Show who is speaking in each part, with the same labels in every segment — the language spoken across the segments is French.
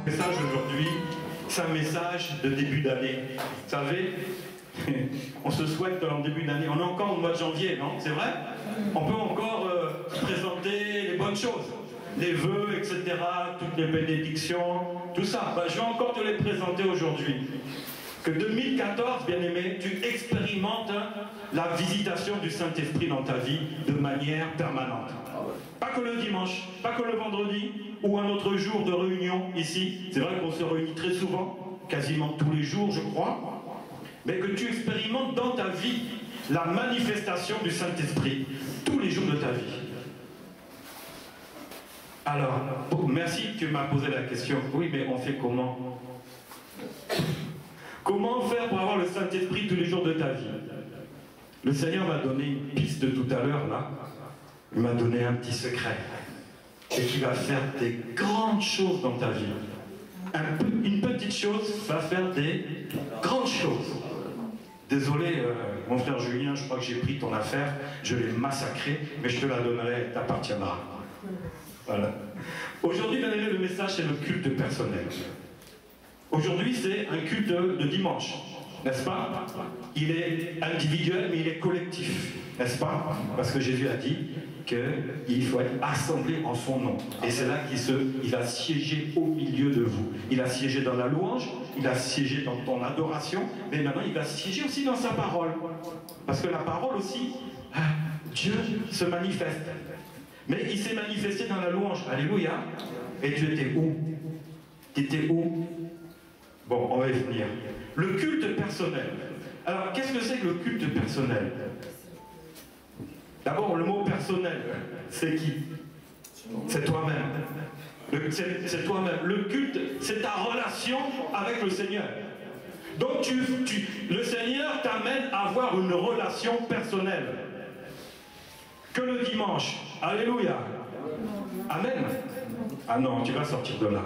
Speaker 1: Le message aujourd'hui, c'est un message de début d'année. Vous savez, on se souhaite en début d'année. On est encore au mois de janvier, non? C'est vrai? On peut encore présenter les bonnes choses. Les vœux, etc., toutes les bénédictions, tout ça. Ben, je vais encore te les présenter aujourd'hui. Que 2014, bien-aimé, tu expérimentes la visitation du Saint-Esprit dans ta vie de manière permanente. Pas que le dimanche, pas que le vendredi, ou un autre jour de réunion ici. C'est vrai qu'on se réunit très souvent, quasiment tous les jours, je crois. Mais que tu expérimentes dans ta vie la manifestation du Saint-Esprit tous les jours de ta vie. Alors, merci que tu m'as posé la question. Oui, mais on fait comment? Comment faire pour avoir le Saint-Esprit tous les jours de ta vie? Le Seigneur m'a donné une piste tout à l'heure, là. Il m'a donné un petit secret. Et tu vas faire des grandes choses dans ta vie. Une petite chose va faire des grandes choses. Désolé, mon frère Julien, je crois que j'ai pris ton affaire, je l'ai massacrée, mais je te la donnerai, elle t'appartiendra. Voilà. Aujourd'hui, bien aimé, le message, c'est le culte personnel. Aujourd'hui, c'est un culte de dimanche, n'est-ce pas? Il est individuel, mais il est collectif, n'est-ce pas? Parce que Jésus a dit qu'il faut être assemblé en son nom. Et c'est là qu'il a siégé au milieu de vous. Il a siégé dans la louange, il a siégé dans ton adoration, mais maintenant il va siéger aussi dans sa parole. Parce que la parole aussi, Dieu se manifeste. Mais il s'est manifesté dans la louange. Alléluia. Et tu étais où? Tu étais où? Bon, on va y venir. Le culte personnel. Alors, qu'est-ce que c'est que le culte personnel? D'abord, le mot personnel, c'est qui? C'est toi-même. C'est toi-même. Le culte, c'est ta relation avec le Seigneur. Donc, le Seigneur t'amène à avoir une relation personnelle. Que le dimanche. Alléluia. Amen. Ah non, tu vas sortir de là.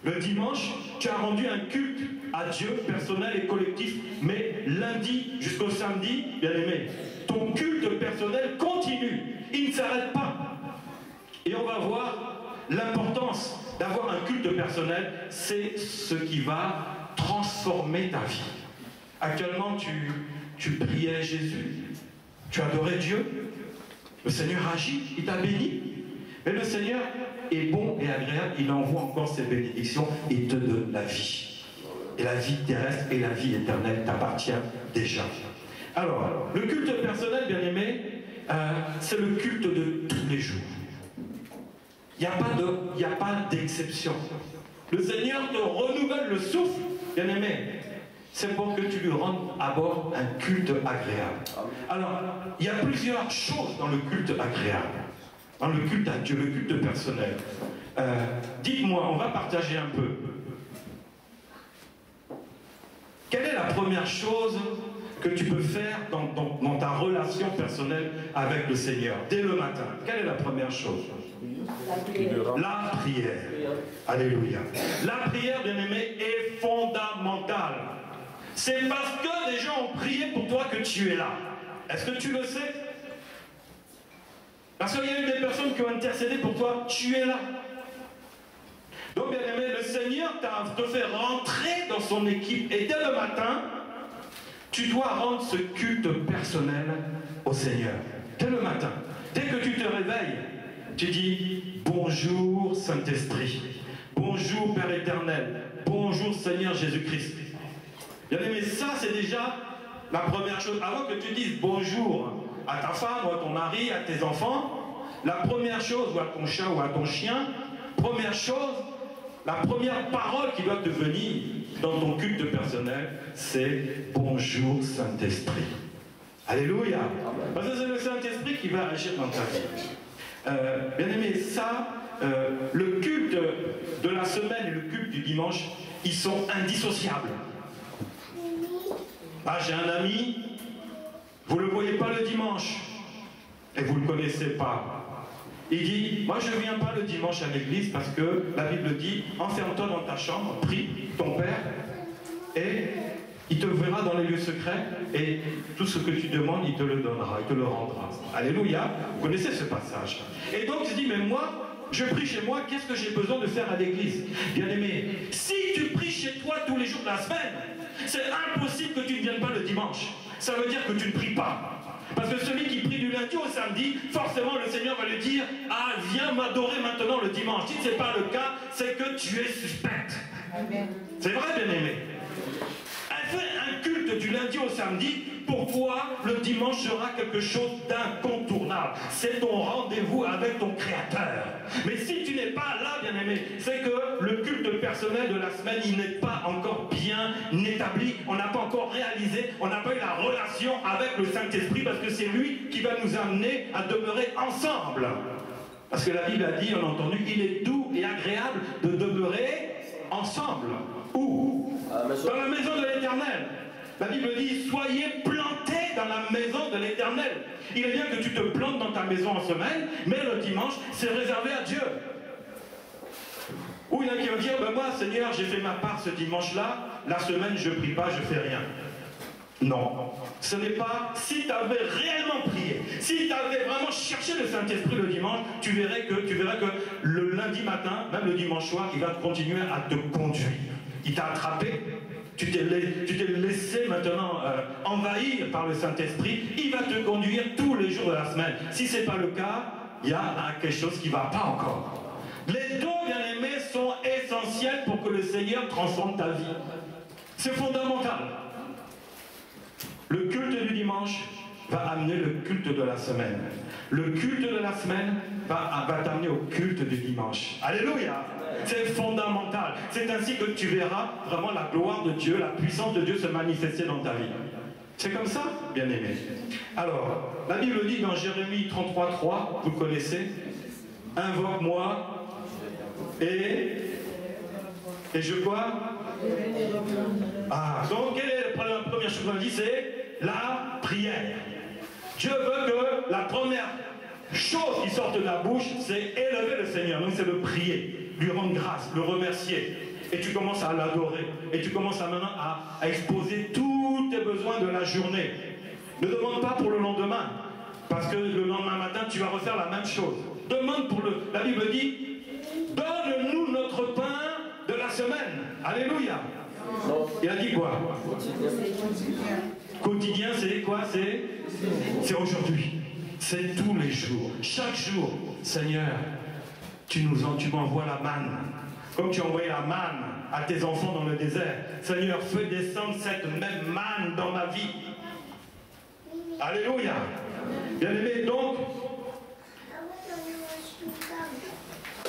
Speaker 1: Le dimanche, tu as rendu un culte à Dieu, personnel et collectif, mais lundi jusqu'au samedi, bien aimé, ton culte personnel continue, il ne s'arrête pas. Et on va voir l'importance d'avoir un culte personnel, c'est ce qui va transformer ta vie. Actuellement, tu priais Jésus, tu adorais Dieu, le Seigneur agit, il t'a béni, mais le Seigneur est bon et agréable, il envoie encore ses bénédictions et te donne la vie. Et la vie terrestre et la vie éternelle t'appartient déjà. Alors, le culte personnel, bien aimé, c'est le culte de tous les jours. Il n'y a pas d'exception. Le Seigneur te renouvelle le souffle, bien aimé. C'est pour que tu lui rendes à bord un culte agréable. Alors, il y a plusieurs choses dans le culte agréable. Dans le culte à Dieu, le culte personnel. Dites-moi, on va partager un peu. Quelle est la première chose que tu peux faire dans ta relation personnelle avec le Seigneur, dès le matin? Quelle est la première chose? La prière. Alléluia. La prière, bien aimé, est fondamentale. C'est parce que des gens ont prié pour toi que tu es là. Est-ce que tu le sais? Parce qu'il y a eu des personnes qui ont intercédé pour toi, tu es là. Donc, bien aimé, le Seigneur te fait rentrer dans son équipe. Et dès le matin, tu dois rendre ce culte personnel au Seigneur. Dès le matin. Dès que tu te réveilles, tu dis « Bonjour Saint-Esprit. Bonjour Père éternel. Bonjour Seigneur Jésus-Christ. » Bien aimé, ça c'est déjà la première chose. Avant que tu dises bonjour à ta femme, ou à ton mari, à tes enfants, la première chose, ou à ton chat, ou à ton chien, première chose, la première parole qui doit te venir dans ton culte personnel, c'est « Bonjour Saint-Esprit ». Alléluia. Parce que c'est le Saint-Esprit qui va agir dans ta vie. Bien aimé, ça, le culte de la semaine et le culte du dimanche, ils sont indissociables. Ah, j'ai un ami, vous ne le voyez pas le dimanche, et vous ne le connaissez pas. Il dit, moi je ne viens pas le dimanche à l'église parce que la Bible dit, enferme-toi dans ta chambre, prie ton Père, et il te verra dans les lieux secrets, et tout ce que tu demandes, il te le donnera, il te le rendra. Alléluia, vous connaissez ce passage. Et donc il dit, mais moi, je prie chez moi, qu'est-ce que j'ai besoin de faire à l'église? Bien-aimé, si tu pries chez toi tous les jours de la semaine, c'est impossible que tu ne viennes pas le dimanche. Ça veut dire que tu ne pries pas. Parce que celui qui prie du lundi au samedi, forcément le Seigneur va lui dire « Ah, viens m'adorer maintenant le dimanche ». Si ce n'est pas le cas, c'est que tu es suspecte. C'est vrai, bien-aimé. Elle fait un culte du lundi au samedi. Pour toi, le dimanche sera quelque chose d'incontournable. C'est ton rendez-vous avec ton Créateur. Mais si tu n'es pas là, bien-aimé, c'est que le culte personnel de la semaine, il n'est pas encore bien établi. On n'a pas encore réalisé, on n'a pas eu la relation avec le Saint-Esprit, parce que c'est lui qui va nous amener à demeurer ensemble. Parce que la Bible a dit, on a entendu, il est doux et agréable de demeurer ensemble. Où? Dans la maison de l'Éternel. La Bible dit, soyez plantés dans la maison de l'Éternel. Il est bien que tu te plantes dans ta maison en semaine, mais le dimanche, c'est réservé à Dieu. Ou il y en a qui vont dire, ben moi, Seigneur, j'ai fait ma part ce dimanche-là, la semaine, je ne prie pas, je ne fais rien. Non, ce n'est pas, si tu avais réellement prié, si tu avais vraiment cherché le Saint-Esprit le dimanche, tu verrais que le lundi matin, même le dimanche soir, il va continuer à te conduire. Il t'a attrapé, tu t'es laissé maintenant envahir par le Saint-Esprit, il va te conduire tous les jours de la semaine. Si ce n'est pas le cas, il y a quelque chose qui ne va pas encore. Les deux, bien-aimés, sont essentiels pour que le Seigneur transforme ta vie. C'est fondamental. Le culte du dimanche va amener le culte de la semaine. Le culte de la semaine va t'amener au culte du dimanche. Alléluia! C'est fondamental. C'est ainsi que tu verras vraiment la gloire de Dieu, la puissance de Dieu se manifester dans ta vie. C'est comme ça, bien-aimé. Alors, la Bible dit dans Jérémie 33:3, vous connaissez, « Invoque-moi et je quoi ?» Ah, donc quelle est la première chose qu'on dit? C'est la prière. Dieu veut que la première chose qui sorte de la bouche, c'est élever le Seigneur. Donc c'est le prier, lui rendre grâce, le remercier. Et tu commences à l'adorer. Et tu commences maintenant à exposer tous tes besoins de la journée. Ne demande pas pour le lendemain. Parce que le lendemain matin, tu vas refaire la même chose. Demande pour le... La Bible dit, donne-nous notre pain de la semaine. Alléluia. Il a dit quoi? Quotidien, c'est quoi? C'est aujourd'hui. C'est tous les jours. Chaque jour. Seigneur, tu m'envoies la manne. Comme tu as envoyé la manne à tes enfants dans le désert. Seigneur, fais descendre cette même manne dans ma vie. Alléluia. Bien-aimé, donc,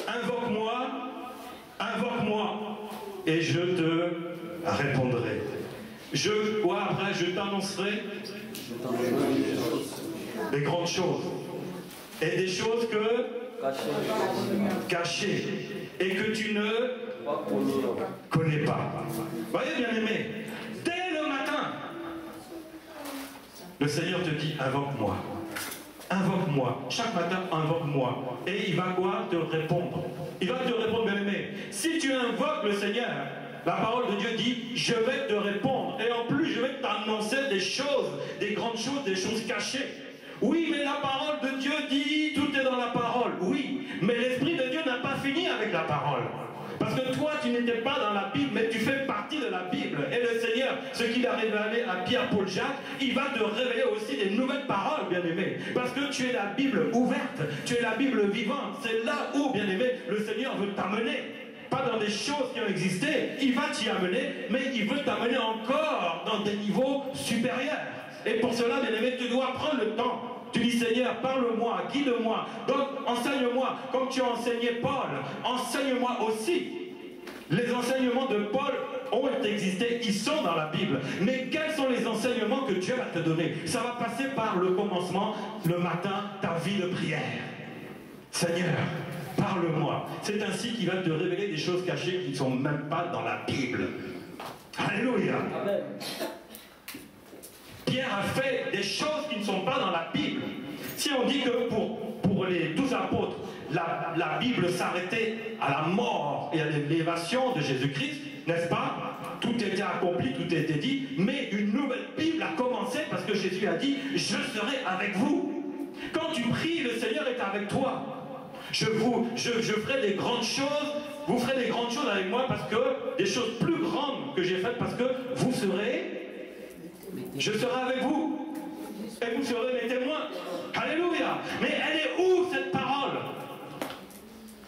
Speaker 1: invoque-moi, et je te répondrai. Après, je t'annoncerai des grandes choses. Et des choses cachées. Et que tu ne connais pas. Voyez, bien-aimé, dès le matin, le Seigneur te dit, invoque-moi. Invoque-moi. Chaque matin, invoque-moi. Et il va quoi? Te répondre. Il va te répondre, bien-aimé. Si tu invoques le Seigneur, la parole de Dieu dit, je vais te répondre. Et en plus, je vais t'annoncer des choses, des grandes choses, des choses cachées. Oui, mais la parole de Dieu dit, tout est dans la parole. Oui, mais l'Esprit de Dieu n'a pas fini avec la parole. Parce que toi, tu n'étais pas dans la Bible, mais tu fais partie de la Bible. Et le Seigneur, ce qu'il a révélé à Pierre, Paul, Jacques, il va te révéler aussi des nouvelles paroles, bien-aimé. Parce que tu es la Bible ouverte, tu es la Bible vivante. C'est là où, bien-aimé, le Seigneur veut t'amener. Pas dans des choses qui ont existé, il va t'y amener, mais il veut t'amener encore dans des niveaux supérieurs. Et pour cela, bien-aimé, tu dois prendre le temps. Tu dis, Seigneur, parle-moi, guide-moi. Donc, enseigne-moi, comme tu as enseigné Paul, enseigne-moi aussi. Les enseignements de Paul ont existé, ils sont dans la Bible. Mais quels sont les enseignements que Dieu va te donner? Ça va passer par le commencement, le matin, ta vie de prière. Seigneur, parle-moi. C'est ainsi qu'il va te révéler des choses cachées qui ne sont même pas dans la Bible. Alléluia. Amen. Pierre a fait des choses qui ne sont pas dans la Bible. Si on dit que pour les 12 apôtres, la Bible s'arrêtait à la mort et à l'élévation de Jésus-Christ, n'est-ce pas? Tout était accompli, tout était dit, mais une nouvelle Bible a commencé parce que Jésus a dit, je serai avec vous. Quand tu pries, le Seigneur est avec toi. Je ferai des grandes choses, vous ferez des grandes choses avec moi parce que, des choses plus grandes que j'ai faites parce que vous serez, je serai avec vous. Et vous serez mes témoins. Alléluia. Mais elle est où cette parole?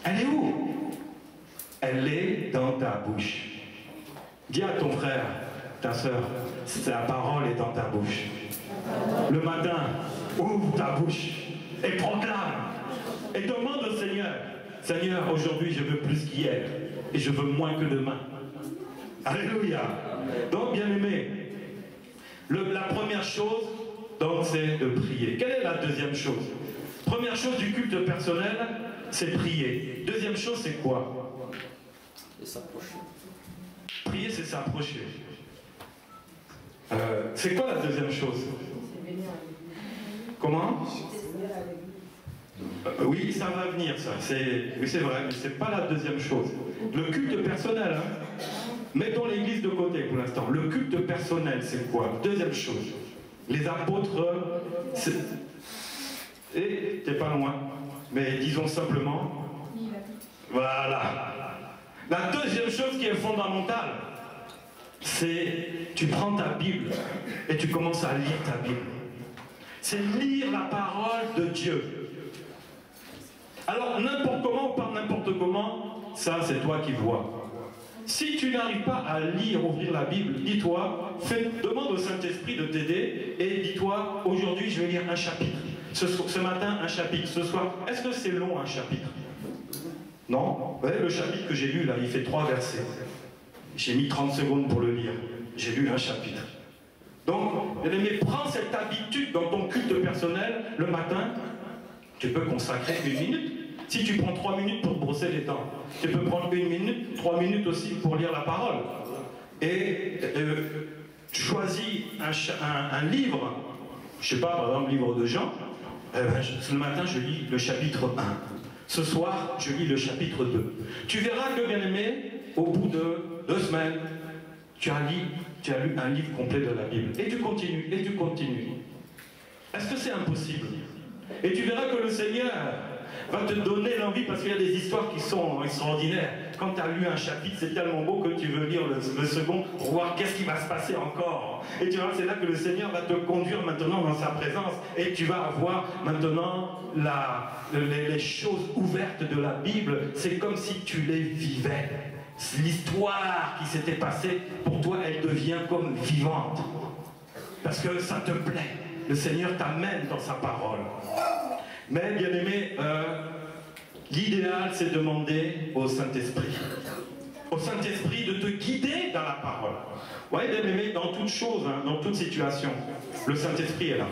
Speaker 1: Elle est où? Elle est dans ta bouche. Dis à ton frère, ta soeur, la parole est dans ta bouche. Le matin, ouvre ta bouche et proclame. Et demande au Seigneur, Seigneur, aujourd'hui je veux plus qu'hier et je veux moins que demain. Alléluia. Donc, bien aimé, la première chose, donc, c'est de prier. Quelle est la deuxième chose? Première chose du culte personnel, c'est prier. Deuxième chose, c'est quoi?
Speaker 2: Et s'approcher.
Speaker 1: Prier, c'est s'approcher. C'est quoi la deuxième chose? Comment? Oui, ça va venir, ça. Oui, c'est vrai, mais c'est pas la deuxième chose. Le culte personnel, hein. Mettons l'église de côté pour l'instant. Le culte personnel, c'est quoi? Deuxième chose. Les apôtres, et t'es pas loin, mais disons simplement, voilà. La deuxième chose qui est fondamentale, c'est tu prends ta Bible et tu commences à lire ta Bible. C'est lire la parole de Dieu. Alors, n'importe comment ou par n'importe comment, ça c'est toi qui vois. Si tu n'arrives pas à lire, ouvrir la Bible, dis-toi, demande au Saint-Esprit de t'aider et dis-toi, aujourd'hui je vais lire un chapitre. Ce matin, un chapitre. Ce soir, est-ce que c'est long un chapitre? Non. Vous voyez, le chapitre que j'ai lu là, il fait 3 versets. J'ai mis 30 secondes pour le lire. J'ai lu un chapitre. Donc, bien aimé, prends cette habitude dans ton culte personnel, le matin, tu peux consacrer 1 minute. Si tu prends 3 minutes pour te brosser les dents, tu peux prendre 1 minute, 3 minutes aussi pour lire la parole. Et choisis un livre, je ne sais pas, par exemple, livre de Jean. Ce matin, je lis le chapitre 1. Ce soir, je lis le chapitre 2. Tu verras que, bien aimé, au bout de 2 semaines, tu as lu un livre complet de la Bible. Et tu continues, et tu continues. Est-ce que c'est impossible? Et tu verras que le Seigneur va te donner l'envie, parce qu'il y a des histoires qui sont extraordinaires. Quand tu as lu un chapitre, c'est tellement beau que tu veux lire le second pour voir qu'est-ce qui va se passer encore. Et tu vois, c'est là que le Seigneur va te conduire maintenant dans sa présence et tu vas avoir maintenant les choses ouvertes de la Bible. C'est comme si tu les vivais. L'histoire qui s'était passée, pour toi, elle devient comme vivante. Parce que ça te plaît. Le Seigneur t'amène dans sa parole. Mais, bien aimé, l'idéal, c'est de demander au Saint-Esprit. Au Saint-Esprit de te guider dans la parole. Vous voyez, bien aimé, dans toute chose, hein, dans toute situation, le Saint-Esprit est là.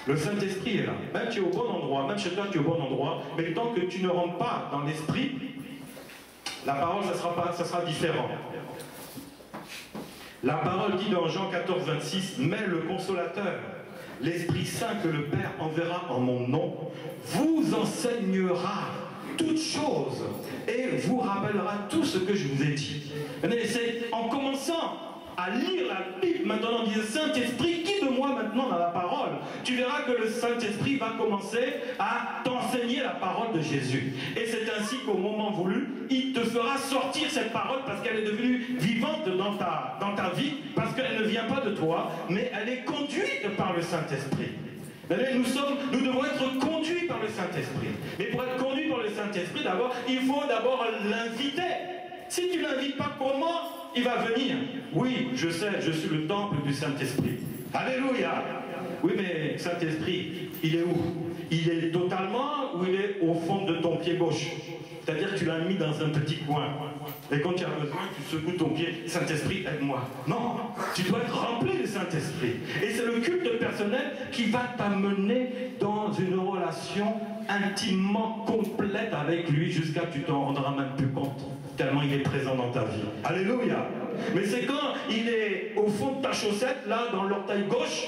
Speaker 1: Le Saint-Esprit est là. Même tu es au bon endroit, même chez toi tu es au bon endroit, mais tant que tu ne rentres pas dans l'Esprit, la parole, ça sera différent. La parole dit dans Jean 14, 26, « Mais le Consolateur, l'Esprit Saint que le Père enverra en mon nom, vous enseignera toutes choses et vous rappellera tout ce que je vous ai dit. » C'est en commençant à lire la Bible, maintenant on dit « Saint-Esprit, guide-moi maintenant dans la parole. » Tu verras que le Saint-Esprit va commencer à t'enseigner la parole de Jésus. Et c'est ainsi qu'au moment voulu, il te fera sortir cette parole parce qu'elle est devenue vivante dans ta vie, parce qu'elle ne vient pas de toi, mais elle est conduite par le Saint-Esprit. Nous devons être conduits par le Saint-Esprit. Mais pour être conduits par le Saint-Esprit, d'abord, il faut d'abord l'inviter. Si tu ne l'invites pas, comment il va venir? Oui, je sais, je suis le temple du Saint-Esprit. Alléluia. Oui, mais Saint-Esprit, il est où? Il est totalement ou il est au fond de ton pied gauche? C'est-à-dire que tu l'as mis dans un petit coin. Et quand tu as besoin, tu secoues ton pied. Saint-Esprit, aide-moi. Non, tu dois être rempli du Saint-Esprit. Et c'est le culte personnel qui va t'amener dans une relation intimement complète avec lui jusqu'à ce que tu t'en rendras même plus compte. Tellement il est présent dans ta vie. Alléluia. Mais c'est quand il est au fond de ta chaussette, là, dans l'orteil gauche,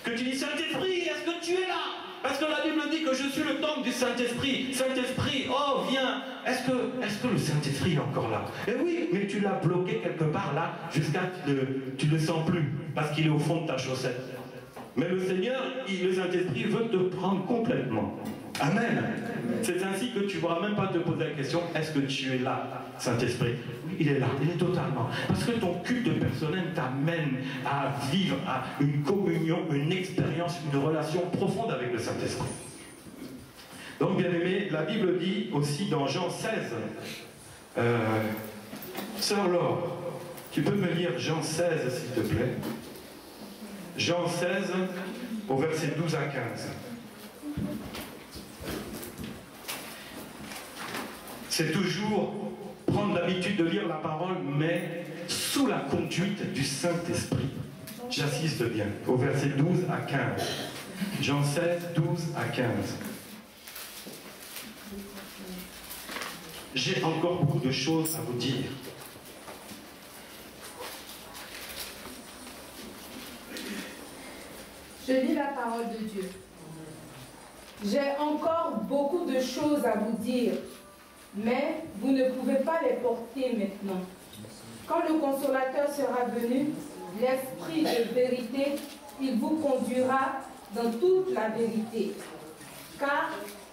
Speaker 1: que tu dis, Saint-Esprit, est-ce que tu es là? Parce que la Bible dit que je suis le temple du Saint-Esprit. Saint-Esprit, oh viens. Est-ce que le Saint-Esprit est encore là? Eh oui, mais tu l'as bloqué quelque part là, jusqu'à ce que tu ne le sens plus, parce qu'il est au fond de ta chaussette. Mais le Seigneur, le Saint-Esprit veut te prendre complètement. Amen. C'est ainsi que tu ne pourras même pas te poser la question, est-ce que tu es là, Saint-Esprit? Oui, il est là, il est totalement. Parce que ton culte personnel t'amène à vivre à une communion, une expérience, une relation profonde avec le Saint-Esprit. Donc, bien aimé, la Bible dit aussi dans Jean 16, Sœur Laure, tu peux me lire Jean 16, s'il te plaît? Jean 16, au verset 12 à 15. C'est toujours prendre l'habitude de lire la parole, mais sous la conduite du Saint-Esprit. J'insiste bien, au verset 12 à 15. Jean 16, 12 à 15. J'ai encore beaucoup de choses à vous dire.
Speaker 2: Je lis la parole de Dieu. J'ai encore beaucoup de choses à vous dire, mais vous ne pouvez pas les porter maintenant. Quand le Consolateur sera venu, l'Esprit de vérité, il vous conduira dans toute la vérité. Car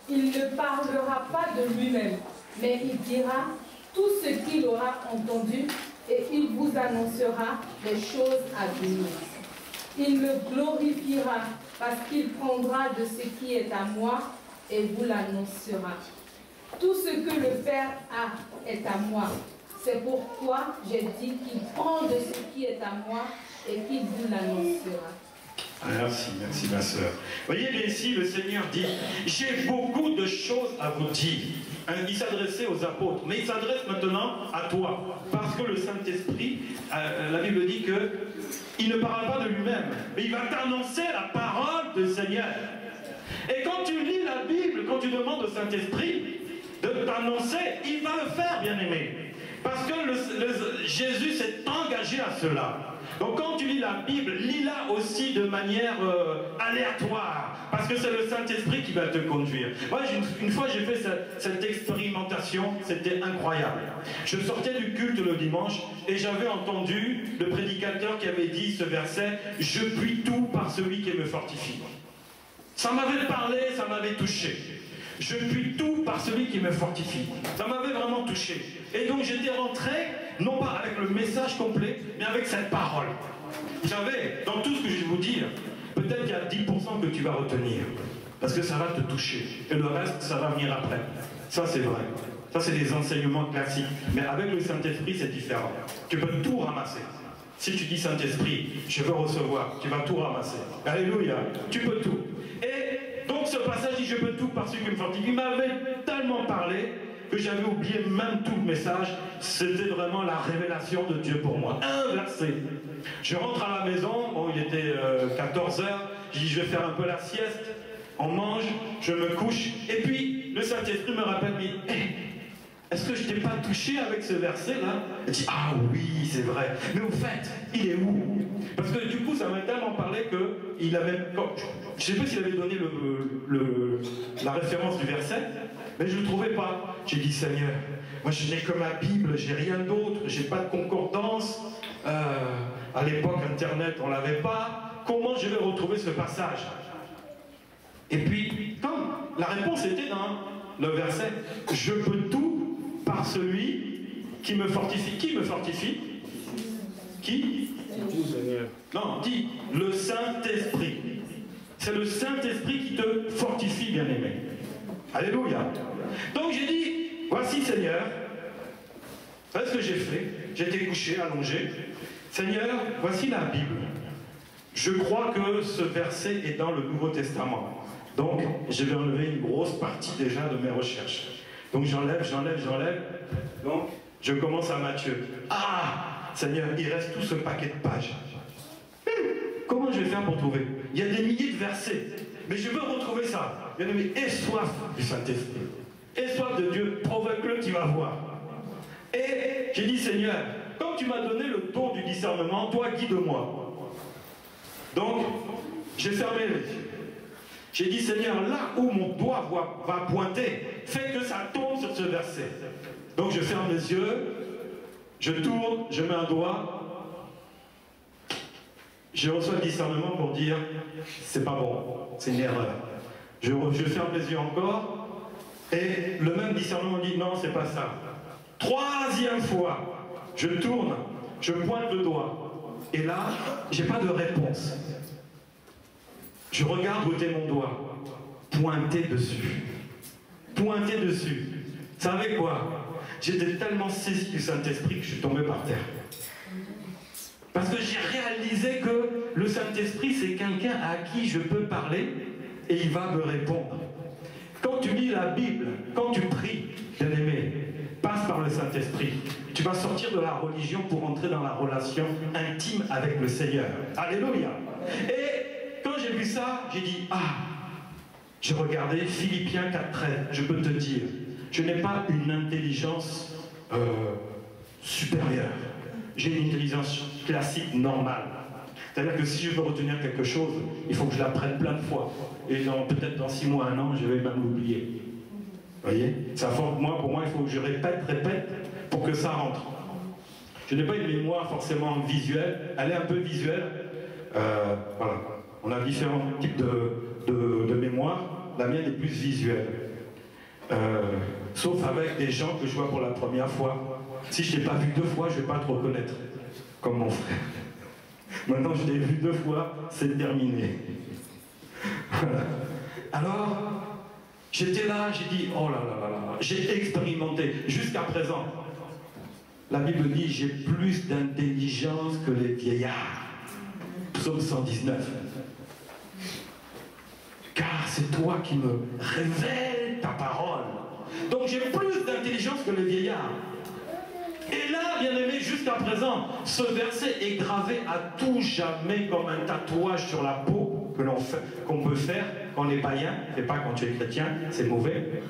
Speaker 2: il ne parlera pas de lui-même, mais il dira tout ce qu'il aura entendu et il vous annoncera les choses à venir. Il me glorifiera parce qu'il prendra de ce qui est à moi et vous l'annoncera. Tout ce que le Père a est à moi. C'est pourquoi j'ai dit qu'il prend de ce qui est à moi et qu'il vous l'annoncera.
Speaker 1: Merci, merci ma soeur. Voyez bien ici, le Seigneur dit, j'ai beaucoup de choses à vous dire. Il s'adressait aux apôtres, mais il s'adresse maintenant à toi. Parce que le Saint-Esprit, la Bible dit que il ne parle pas de lui-même, mais il va t'annoncer la parole du Seigneur. Et quand tu lis la Bible, quand tu demandes au Saint-Esprit de t'annoncer, il va le faire, bien-aimé. Parce que Jésus s'est engagé à cela. Donc quand tu lis la Bible, lis-la aussi de manière aléatoire. Parce que c'est le Saint-Esprit qui va te conduire. Moi, une fois, j'ai fait cette expérimentation, c'était incroyable. Je sortais du culte le dimanche et j'avais entendu le prédicateur qui avait dit ce verset, « Je puis tout par celui qui me fortifie ». Ça m'avait parlé, ça m'avait touché. Je puis tout par celui qui me fortifie. Ça m'avait vraiment touché. Et donc j'étais rentré, non pas avec le message complet, mais avec cette parole. Vous savez, dans tout ce que je vais vous dire, peut-être qu'il y a 10% que tu vas retenir. Parce que ça va te toucher. Et le reste, ça va venir après. Ça, c'est vrai. Ça, c'est des enseignements classiques. Mais avec le Saint-Esprit, c'est différent. Tu peux tout ramasser. Si tu dis Saint-Esprit, je veux recevoir, tu vas tout ramasser. Alléluia. Tu peux tout. Et donc ce passage dit, je peux tout par celui qui me fortifie. Il m'avait tellement parlé que j'avais oublié même tout le message. C'était vraiment la révélation de Dieu pour moi. Un verset. Je rentre à la maison, bon, il était 14 h, je dis, je vais faire un peu la sieste. On mange, je me couche. Et puis, le Saint-Esprit me rappelle, mais est-ce que je t'ai pas touché avec ce verset-là? Il dit, ah oui, c'est vrai. Mais au fait, il est où? Parce que du coup, ça m'a tellement parlé qu'il avait... Je ne sais pas s'il avait donné la référence du verset, mais je ne le trouvais pas. J'ai dit, Seigneur, moi je n'ai que ma Bible, j'ai rien d'autre, j'ai pas de concordance. À l'époque, Internet, on l'avait pas. Comment je vais retrouver ce passage? Et puis, comme la réponse était dans le verset, je peux tout par celui qui me fortifie. Qui me fortifie? Qui? Non, dis le Saint-Esprit. C'est le Saint-Esprit qui te fortifie, bien-aimé. Alléluia. Donc j'ai dit, voici Seigneur, voilà ce que j'ai fait. J'étais couché, allongé. Seigneur, voici la Bible. Je crois que ce verset est dans le Nouveau Testament. Donc, je vais enlever une grosse partie déjà de mes recherches. Donc, j'enlève. Donc, je commence à Matthieu. Ah, Seigneur, il reste tout ce paquet de pages. Comment je vais faire pour trouver? Il y a des milliers de versets. Mais je veux retrouver ça. Bien aimé, aie soif du Saint-Esprit. Aie soif de Dieu. Provoque-le, tu vas voir. Et j'ai dit, Seigneur, comme tu m'as donné le don du discernement, toi, guide-moi. Donc, j'ai fermé les yeux. J'ai dit, Seigneur, là où mon doigt va pointer, fais que ça tombe sur ce verset. Donc je ferme les yeux, je tourne, je mets un doigt, je reçois le discernement pour dire, c'est pas bon, c'est une erreur. Je ferme les yeux encore, et le même discernement dit non, c'est pas ça. Troisième fois, je tourne, je pointe le doigt, et là, j'ai pas de réponse. Je regarde où était mon doigt, pointé dessus. Pointé dessus. Vous savez quoi? J'étais tellement saisi du Saint-Esprit que je suis tombé par terre. Parce que j'ai réalisé que le Saint-Esprit, c'est quelqu'un à qui je peux parler et il va me répondre. Quand tu lis la Bible, quand tu pries, bien-aimé, passe par le Saint-Esprit. Tu vas sortir de la religion pour entrer dans la relation intime avec le Seigneur. Alléluia. Et quand j'ai vu ça, j'ai dit, ah, j'ai regardé Philippiens 4,13. Je peux te dire, je n'ai pas une intelligence supérieure. J'ai une intelligence classique, normale. C'est-à-dire que si je veux retenir quelque chose, il faut que je l'apprenne plein de fois. Et peut-être dans 6 mois, 1 an, je vais même l'oublier. Vous voyez? Pour moi, il faut que je répète, pour que ça rentre. Je n'ai pas une mémoire forcément visuelle, elle est un peu visuelle. Voilà. On a différents types de mémoire. La mienne est plus visuelle. Sauf avec des gens que je vois pour la première fois. Si je ne t'ai pas vu 2 fois, je ne vais pas te reconnaître, comme mon frère. Maintenant, je l'ai vu 2 fois, c'est terminé. Voilà. Alors, j'étais là, j'ai dit, oh là là là là, j'ai expérimenté jusqu'à présent. La Bible dit, j'ai plus d'intelligence que les vieillards. Psaume 119. Car c'est toi qui me révèles ta parole. Donc j'ai plus d'intelligence que les vieillards. Et là, bien aimé, jusqu'à présent, ce verset est gravé à tout jamais comme un tatouage sur la peau qu'on peut faire quand on est païen, et pas quand tu es chrétien, c'est mauvais,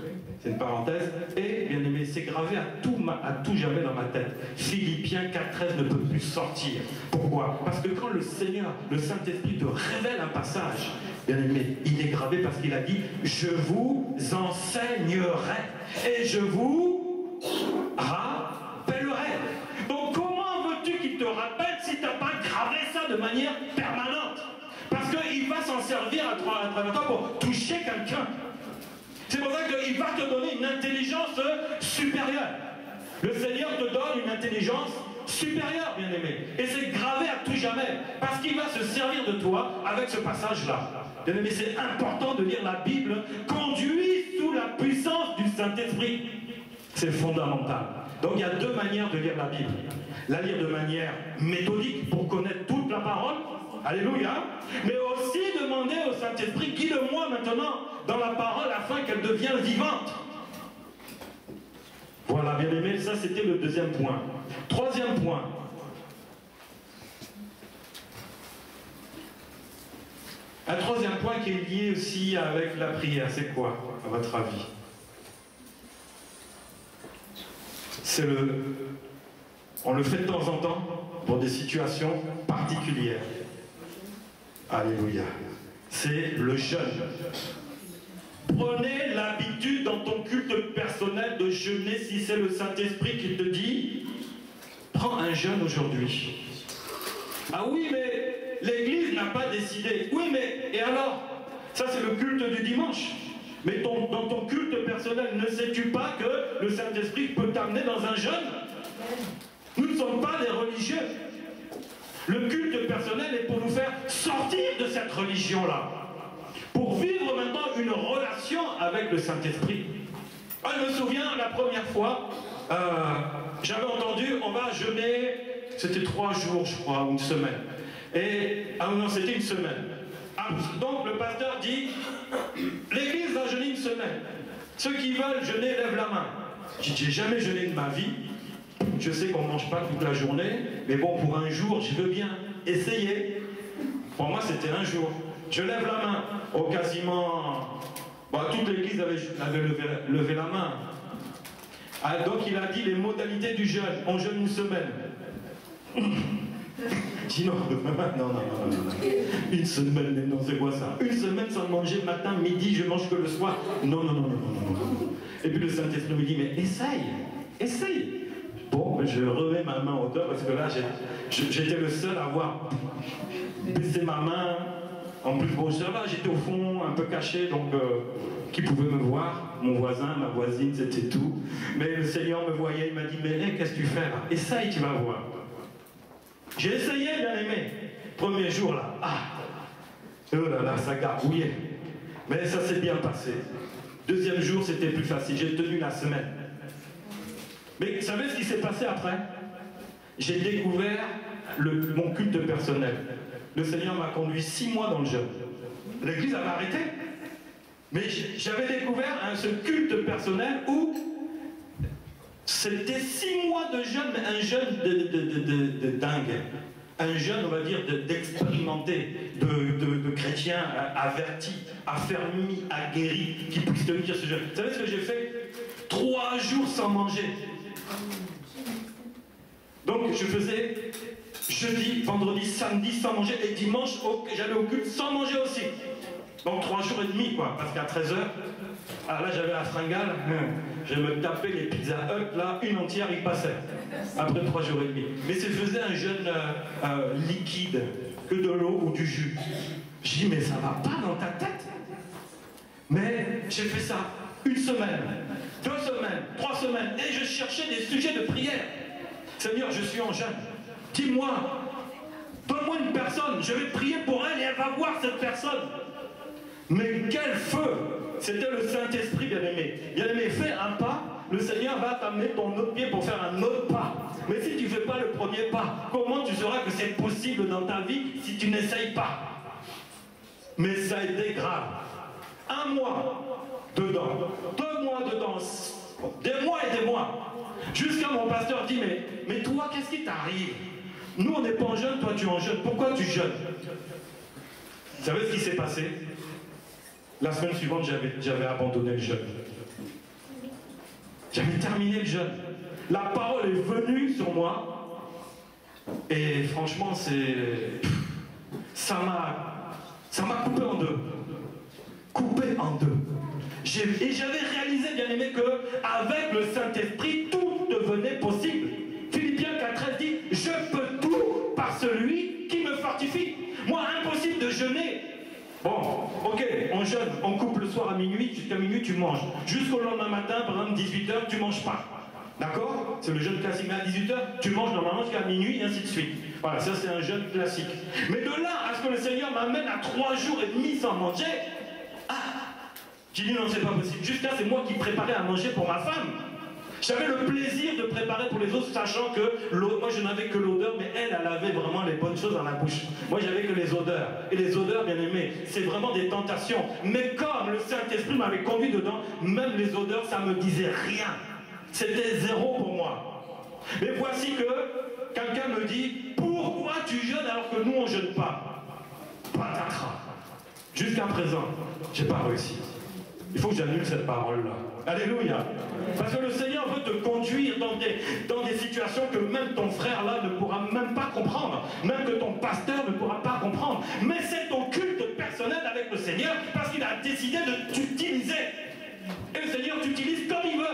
Speaker 1: c'est une parenthèse. Et bien aimé, c'est gravé à tout jamais dans ma tête. Philippiens 4,13 ne peut plus sortir. Pourquoi? Parce que quand le Seigneur, le Saint-Esprit te révèle un passage, bien aimé, il est gravé parce qu'il a dit, je vous enseignerai et je vous rappellerai. Donc comment veux-tu qu'il te rappelle si tu n'as pas gravé ça de manière permanente? Parce qu'il va s'en servir à travers toi pour toucher quelqu'un. C'est pour ça qu'il va te donner une intelligence supérieure. Le Seigneur te donne une intelligence supérieure, bien-aimé. Et c'est gravé à tout jamais. Parce qu'il va se servir de toi avec ce passage-là. Bien-aimé, c'est important de lire la Bible conduit sous la puissance du Saint-Esprit. C'est fondamental. Donc il y a 2 manières de lire la Bible. La lire de manière méthodique pour connaître toute la parole. Alléluia. Mais aussi demander au Saint-Esprit, guide-moi maintenant dans la parole afin qu'elle devienne vivante. Voilà, bien aimé, ça c'était le 2e point. 3e point. Un 3e point qui est lié aussi avec la prière, c'est quoi, à votre avis? On le fait de temps en temps pour des situations particulières. Alléluia. C'est le jeûne. Prenez l'habitude dans ton culte personnel de jeûner si c'est le Saint-Esprit qui te dit prends un jeûne aujourd'hui. Ah oui, mais l'Église n'a pas décidé. Oui, mais et alors? Ça c'est le culte du dimanche. Mais dans ton culte personnel, ne sais-tu pas que le Saint-Esprit peut t'amener dans un jeûne? Nous ne sommes pas des religieux. Le culte personnel est pour nous faire sortir de cette religion-là. Pour vivre maintenant une relation avec le Saint-Esprit. Je me souviens, la première fois, j'avais entendu, on va jeûner, c'était 3 jours, je crois, ou 1 semaine. Ah non, c'était 1 semaine. Donc le pasteur dit, l'Église va jeûner 1 semaine. Ceux qui veulent jeûner, lèvent la main. J'ai jamais jeûné de ma vie. Je sais qu'on ne mange pas toute la journée, mais bon, pour un jour, je veux bien essayer. Pour moi, c'était un jour. Je lève la main. Oh, quasiment... toute l'église avait levé la main. Donc, il a dit les modalités du jeûne. On jeûne 1 semaine. Dis non, non. 1 semaine, mais non, c'est quoi ça? 1 semaine sans manger matin, midi, je mange que le soir. Non. Et puis le Saint-Esprit me dit, mais essaye. Bon, je remets ma main en hauteur parce que là, j'étais le seul à avoir baissé ma main. En plus, bon, ça va, j'étais au fond, un peu caché, donc qui pouvait me voir? Mon voisin, ma voisine, c'était tout. Mais le Seigneur me voyait, il m'a dit, mais hey, qu'est-ce que tu fais là? Essaye, tu vas voir. J'ai essayé, bien aimé. Premier jour là, oh là là, ça gargouillait. Mais ça s'est bien passé. Deuxième jour, c'était plus facile. J'ai tenu la semaine. Mais vous savez ce qui s'est passé après? J'ai découvert mon culte personnel. Le Seigneur m'a conduit 6 mois dans le jeûne. L'église avait arrêté. Mais j'avais découvert ce culte personnel où c'était 6 mois de jeûne, mais un jeûne de dingue. Un jeûne, on va dire, d'expérimenté, de chrétiens avertis, affermis, aguerris, qui puissent tenir ce jeûne. Vous savez ce que j'ai fait? 3 jours sans manger. Donc je faisais jeudi, vendredi, samedi sans manger, et dimanche, j'allais au culte sans manger aussi. Donc 3 jours et demi, quoi, parce qu'à 13h, là j'avais la fringale, je me tapais les Pizza Hut, là, une entière, il passait, après 3 jours et demi. Mais je faisais un jeûne liquide, que de l'eau ou du jus. Je dis, mais ça va pas dans ta tête? Mais j'ai fait ça 1 semaine, 2 semaines, 3 semaines, et je cherchais des sujets de prière. Seigneur, je suis en jeûne, dis-moi, donne-moi une personne, je vais prier pour elle et elle va voir cette personne. Mais quel feu! C'était le Saint-Esprit, bien-aimé. Bien-aimé, fais un pas, le Seigneur va t'amener ton autre pied pour faire un autre pas. Mais si tu ne fais pas le premier pas, comment tu sauras que c'est possible dans ta vie si tu n'essayes pas? Mais ça a été grave. 1 mois dedans, 2 mois dedans, des mois et des mois. Jusqu'à mon pasteur dit, mais toi, qu'est-ce qui t'arrive? Nous, on n'est pas en jeûne, toi tu es en jeûne. Pourquoi tu jeûnes? Vous savez ce qui s'est passé? La semaine suivante, j'avais abandonné le jeûne. J'avais terminé le jeûne. La parole est venue sur moi. Et franchement, ça m'a coupé en deux. Coupé en deux. Et j'avais réalisé, bien aimé, qu'avec le Saint-Esprit, tout devenait possible. Philippiens 4,13 dit, je peux tout par celui qui me fortifie. Moi, impossible de jeûner. Bon, ok, on jeûne, on coupe le soir à minuit, jusqu'à minuit tu manges. Jusqu'au lendemain matin, par exemple 18h, tu manges pas. D'accord? C'est le jeûne classique. Mais à 18h, tu manges normalement jusqu'à minuit, et ainsi de suite. Voilà, ça c'est un jeûne classique. Mais de là à ce que le Seigneur m'amène à 3 jours et demi sans manger, j'ai dit non, c'est pas possible. Jusqu'à c'est moi qui préparais à manger pour ma femme. J'avais le plaisir de préparer pour les autres, sachant que moi je n'avais que l'odeur, mais elle avait vraiment les bonnes choses dans la bouche. Moi j'avais que les odeurs. Et les odeurs, bien aimées, c'est vraiment des tentations. Mais comme le Saint-Esprit m'avait conduit dedans, même les odeurs, ça me disait rien. C'était zéro pour moi. Mais voici que quelqu'un me dit, pourquoi tu jeûnes alors que nous on ne jeûne pas? Patatras. Jusqu'à présent, j'ai pas réussi. Il faut que j'annule cette parole-là. Alléluia. Parce que le Seigneur veut te conduire dans des situations que même ton frère là ne pourra même pas comprendre. Même que ton pasteur ne pourra pas comprendre. Mais c'est ton culte personnel avec le Seigneur parce qu'il a décidé de t'utiliser. Et le Seigneur t'utilise comme il veut.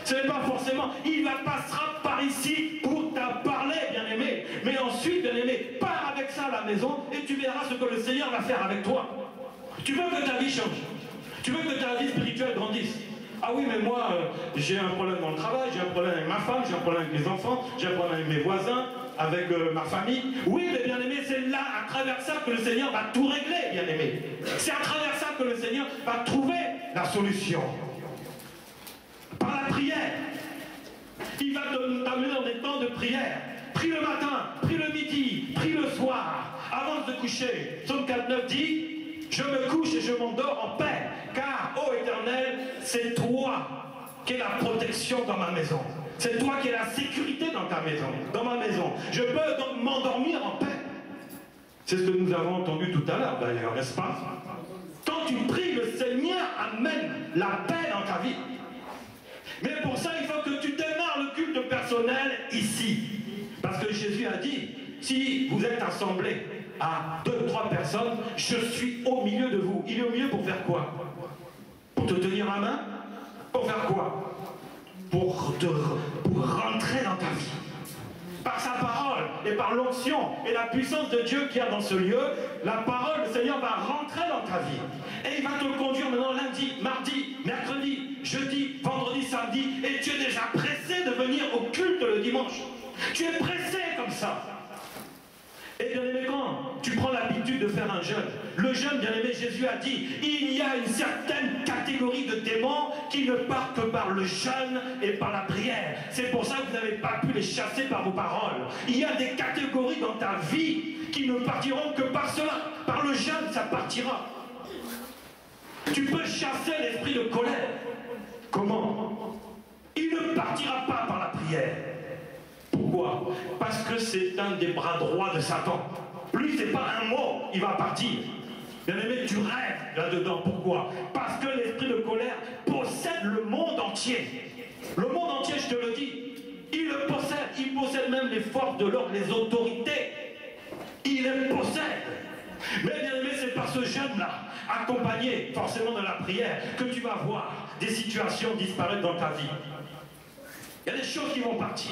Speaker 1: Ce n'est pas forcément, il passera par ici pour t'en parler, bien-aimé. Mais ensuite, bien-aimé, pars avec ça à la maison et tu verras ce que le Seigneur va faire avec toi. Tu veux que ta vie change. Tu veux que ta vie spirituelle grandisse. Ah oui, mais moi, j'ai un problème dans le travail, j'ai un problème avec ma femme, j'ai un problème avec mes enfants, j'ai un problème avec mes voisins, avec ma famille. Oui, mais bien aimé, c'est là, à travers ça, que le Seigneur va tout régler, bien aimé. C'est à travers ça que le Seigneur va trouver la solution. Par la prière. Il va t'amener dans des temps de prière. Prie le matin, prie le midi, prie le soir, avant de te coucher. Psaume 4,9 dit, je me couche et je m'endors en paix, car, ô Éternel, c'est toi qui es la protection dans ma maison. C'est toi qui es la sécurité dans ta maison, dans ma maison. Je peux donc m'endormir en paix. C'est ce que nous avons entendu tout à l'heure, d'ailleurs, n'est-ce pas? Quand tu pries, le Seigneur amène la paix dans ta vie. Mais pour ça, il faut que tu démarres le culte personnel ici. Parce que Jésus a dit, si vous êtes assemblés à 2-3 personnes, je suis au milieu de vous. Il est au milieu pour faire quoi? Pour te tenir la main? Pour faire quoi? Pour rentrer dans ta vie. par sa parole et par l'onction et la puissance de Dieu qu'il y a dans ce lieu, la parole du Seigneur va rentrer dans ta vie. Et il va te conduire maintenant lundi, mardi, mercredi, jeudi, vendredi, samedi, et tu es déjà pressé de venir au culte le dimanche. Tu es pressé comme ça. Et bien aimé, quand tu prends l'habitude de faire un jeûne, le jeûne, bien aimé, Jésus a dit, il y a une certaine catégorie de démons qui ne partent que par le jeûne et par la prière. C'est pour ça que vous n'avez pas pu les chasser par vos paroles. Il y a des catégories dans ta vie qui ne partiront que par cela. Par le jeûne, ça partira. Tu peux chasser l'esprit de colère. Comment? Il ne partira pas par la prière. Pourquoi? Parce que c'est un des bras droits de Satan. Lui, c'est pas un mot, il va partir. Bien aimé, tu rêves là-dedans. Pourquoi? Parce que l'esprit de colère possède le monde entier. Le monde entier, je te le dis, il le possède. Il possède même les forces de l'ordre, les autorités. Il les possède. Mais bien aimé, c'est par ce jeûne-là, accompagné forcément de la prière, que tu vas voir des situations disparaître dans ta vie. Il y a des choses qui vont partir.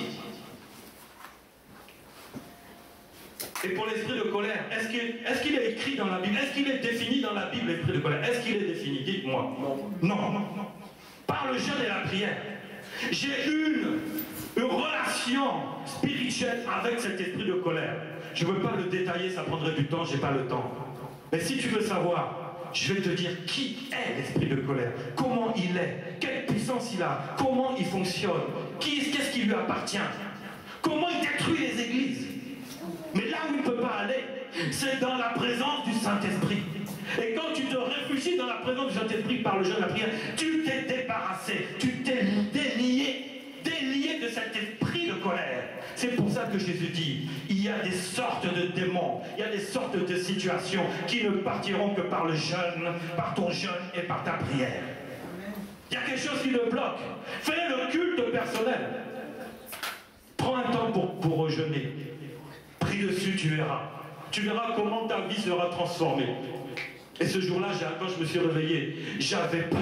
Speaker 1: Et pour l'esprit de colère, est-ce qu'il est écrit dans la Bible? Est-ce qu'il est défini dans la Bible, l'esprit de colère? Est-ce qu'il est défini? Dites-moi. Non. Par le jeûne et la prière. J'ai une relation spirituelle avec cet esprit de colère. Je ne veux pas le détailler, ça prendrait du temps, je n'ai pas le temps. Mais si tu veux savoir, je vais te dire qui est l'esprit de colère, comment il est, quelle puissance il a, comment il fonctionne, qu'est-ce qui lui appartient, comment il détruit les églises. Mais là où il ne peut pas aller, c'est dans la présence du Saint-Esprit. Et quand tu te réfugies dans la présence du Saint-Esprit par le jeûne et la prière, tu t'es débarrassé, tu t'es délié de cet esprit de colère. C'est pour ça que Jésus dit, il y a des sortes de démons, il y a des sortes de situations qui ne partiront que par le jeûne, par ton jeûne et par ta prière. Il y a quelque chose qui le bloque. Fais le culte personnel. Prends un temps pour jeûner. Prie dessus, tu verras. Tu verras comment ta vie sera transformée. Et ce jour-là, quand je me suis réveillé, j'avais peur.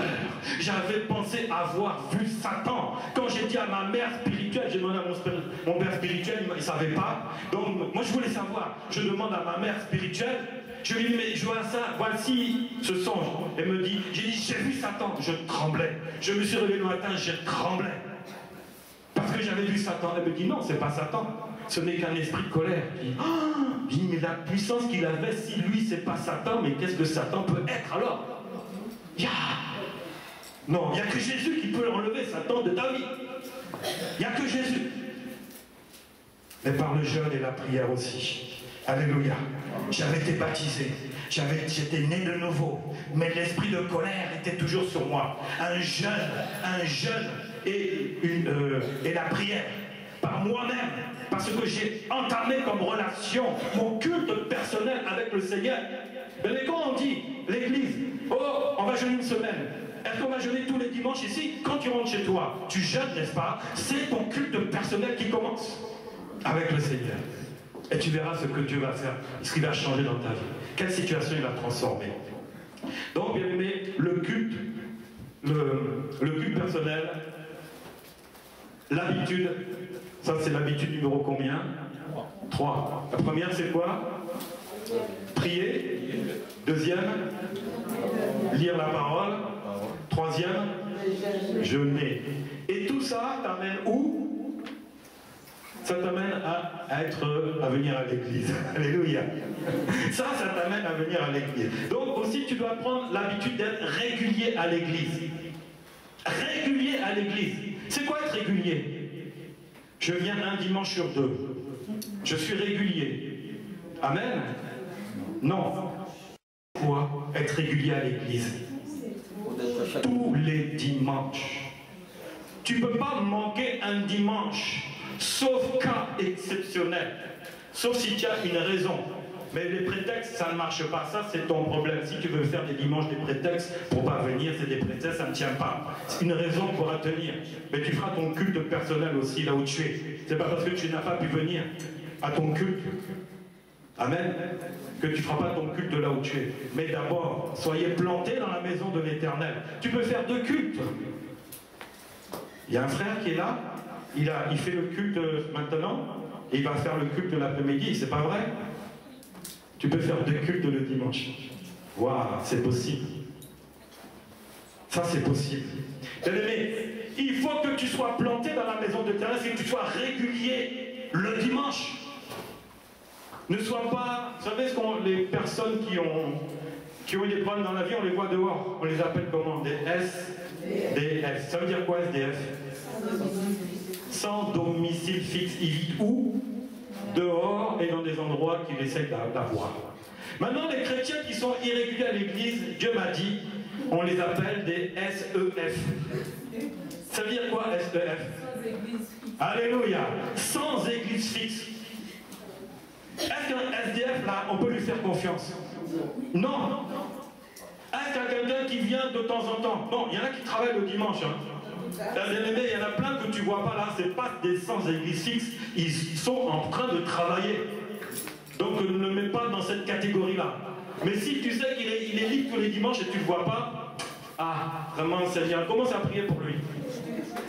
Speaker 1: J'avais pensé avoir vu Satan. Quand j'ai dit à ma mère spirituelle, j'ai demandé à mon père spirituel, il ne savait pas. Donc, moi, je voulais savoir. Je demande à ma mère spirituelle, je lui dis, mais je vois ça, voici ce songe. Elle me dit, j'ai vu Satan. Je tremblais. Je me suis réveillé le matin, je tremblais. Parce que j'avais vu Satan. Elle me dit, non, c'est pas Satan. Ce n'est qu'un esprit de colère. Je dis, mais la puissance qu'il avait, si lui, c'est pas Satan, mais qu'est-ce que Satan peut être alors? Non, il n'y a que Jésus qui peut enlever Satan de ta vie. Il n'y a que Jésus. Mais par le jeûne et la prière aussi. Alléluia. J'avais été baptisé. J'étais né de nouveau. Mais l'esprit de colère était toujours sur moi. Un jeûne et la prière. Par moi-même, parce que j'ai entamé comme relation mon culte personnel avec le Seigneur. Mais quand on dit l'église, oh, on va jeûner une semaine, est-ce qu'on va jeûner tous les dimanches ici? Quand tu rentres chez toi, tu jeûnes, n'est-ce pas? C'est ton culte personnel qui commence avec le Seigneur. Et tu verras ce que Dieu va faire, ce qui va changer dans ta vie. Quelle situation il va transformer. Donc, bien aimé, le culte personnel, l'habitude, ça c'est l'habitude numéro combien? 3. La première c'est quoi? Prier. Deuxième, lire la parole. Troisième, jeûner. Et tout ça t'amène où? Ça t'amène à venir à l'église. Alléluia. Ça t'amène à venir à l'église. Donc aussi tu dois prendre l'habitude d'être régulier à l'église. Régulier à l'église. C'est quoi être régulier? Je viens un dimanche sur 2. Je suis régulier. Amen? Non. Pourquoi être régulier à l'église? Tous les dimanches. Tu ne peux pas manquer un dimanche, sauf cas exceptionnel. Sauf si tu as une raison. Mais les prétextes, ça ne marche pas. Ça, c'est ton problème. Si tu veux faire des dimanches des prétextes pour ne pas venir, c'est des prétextes, ça ne tient pas. C'est une raison pour tenir. Mais tu feras ton culte personnel aussi là où tu es. C'est pas parce que tu n'as pas pu venir à ton culte. Amen. Que tu ne feras pas ton culte là où tu es. Mais d'abord, soyez plantés dans la maison de l'Éternel. Tu peux faire 2 cultes. Il y a un frère qui est là. il fait le culte maintenant, et il va faire le culte l'après-midi, c'est pas vrai? Tu peux faire 2 cultes le dimanche. Waouh, c'est possible. Ça, c'est possible. Bien-aimé, il faut que tu sois planté dans la maison de l'Éternel, c'est que tu sois régulier le dimanche. Ne sois pas... Vous savez, les personnes qui ont des problèmes dans la vie, on les voit dehors. On les appelle comment? Des SDF. Ça veut dire quoi, SDF? Sans domicile fixe. Ils vivent où? Dehors et dans des endroits qu'ils essayent d'avoir. Maintenant, les chrétiens qui sont irréguliers à l'église, Dieu m'a dit, on les appelle des SEF. Ça veut dire quoi, SEF? Sans église fixe. Alléluia. Sans église fixe. Est-ce qu'un SDF, là, on peut lui faire confiance? Non. Est-ce qu'il y a quelqu'un qui vient de temps en temps? Non, il y en a qui travaillent le dimanche. Il y en a plein que tu ne vois pas là, ce n'est pas des sans église fixe, ils sont en train de travailler. Donc ne le mets pas dans cette catégorie-là. Mais si tu sais qu'il est libre tous les dimanches et tu ne le vois pas, ah, vraiment Seigneur, commence à prier pour lui.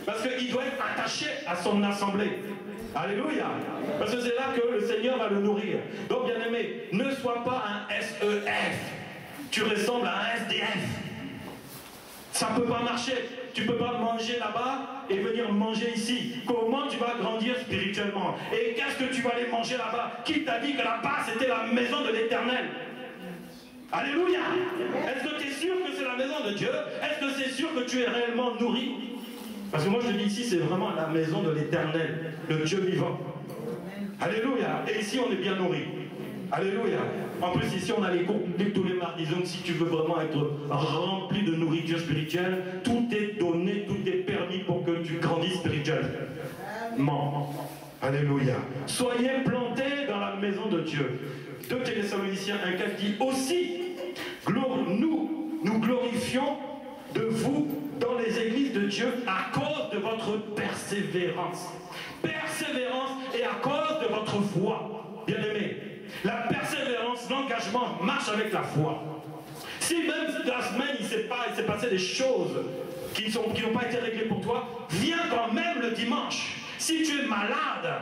Speaker 1: Parce qu'il doit être attaché à son assemblée. Alléluia. Parce que c'est là que le Seigneur va le nourrir. Donc bien aimé, ne sois pas un SEF. Tu ressembles à un SDF. Ça ne peut pas marcher. Tu ne peux pas manger là-bas et venir manger ici. Comment tu vas grandir spirituellement? Et qu'est-ce que tu vas aller manger là-bas? Qui t'a dit que là-bas c'était la maison de l'Éternel? Alléluia. Est-ce que tu es sûr que c'est la maison de Dieu? Est-ce que c'est sûr que tu es réellement nourri? Parce que moi je te dis ici, c'est vraiment la maison de l'Éternel, le Dieu vivant. Alléluia. Et ici on est bien nourri. Alléluia. En plus ici on a les cours publics tous les mardis. Donc si tu veux vraiment être rempli de nourriture spirituelle, tout est donné, tout est permis pour que tu grandisses spirituellement. Alléluia. Soyez plantés dans la maison de Dieu. 2 Thessaloniciens 1,4 dit aussi, nous glorifions de vous dans les églises de Dieu à cause de votre persévérance. Persévérance et à cause de votre foi. Bien-aimés, la persévérance, l'engagement marche avec la foi. Si même la semaine il s'est passé des choses qui n'ont pas été réglées pour toi, viens quand même le dimanche. Si tu es malade,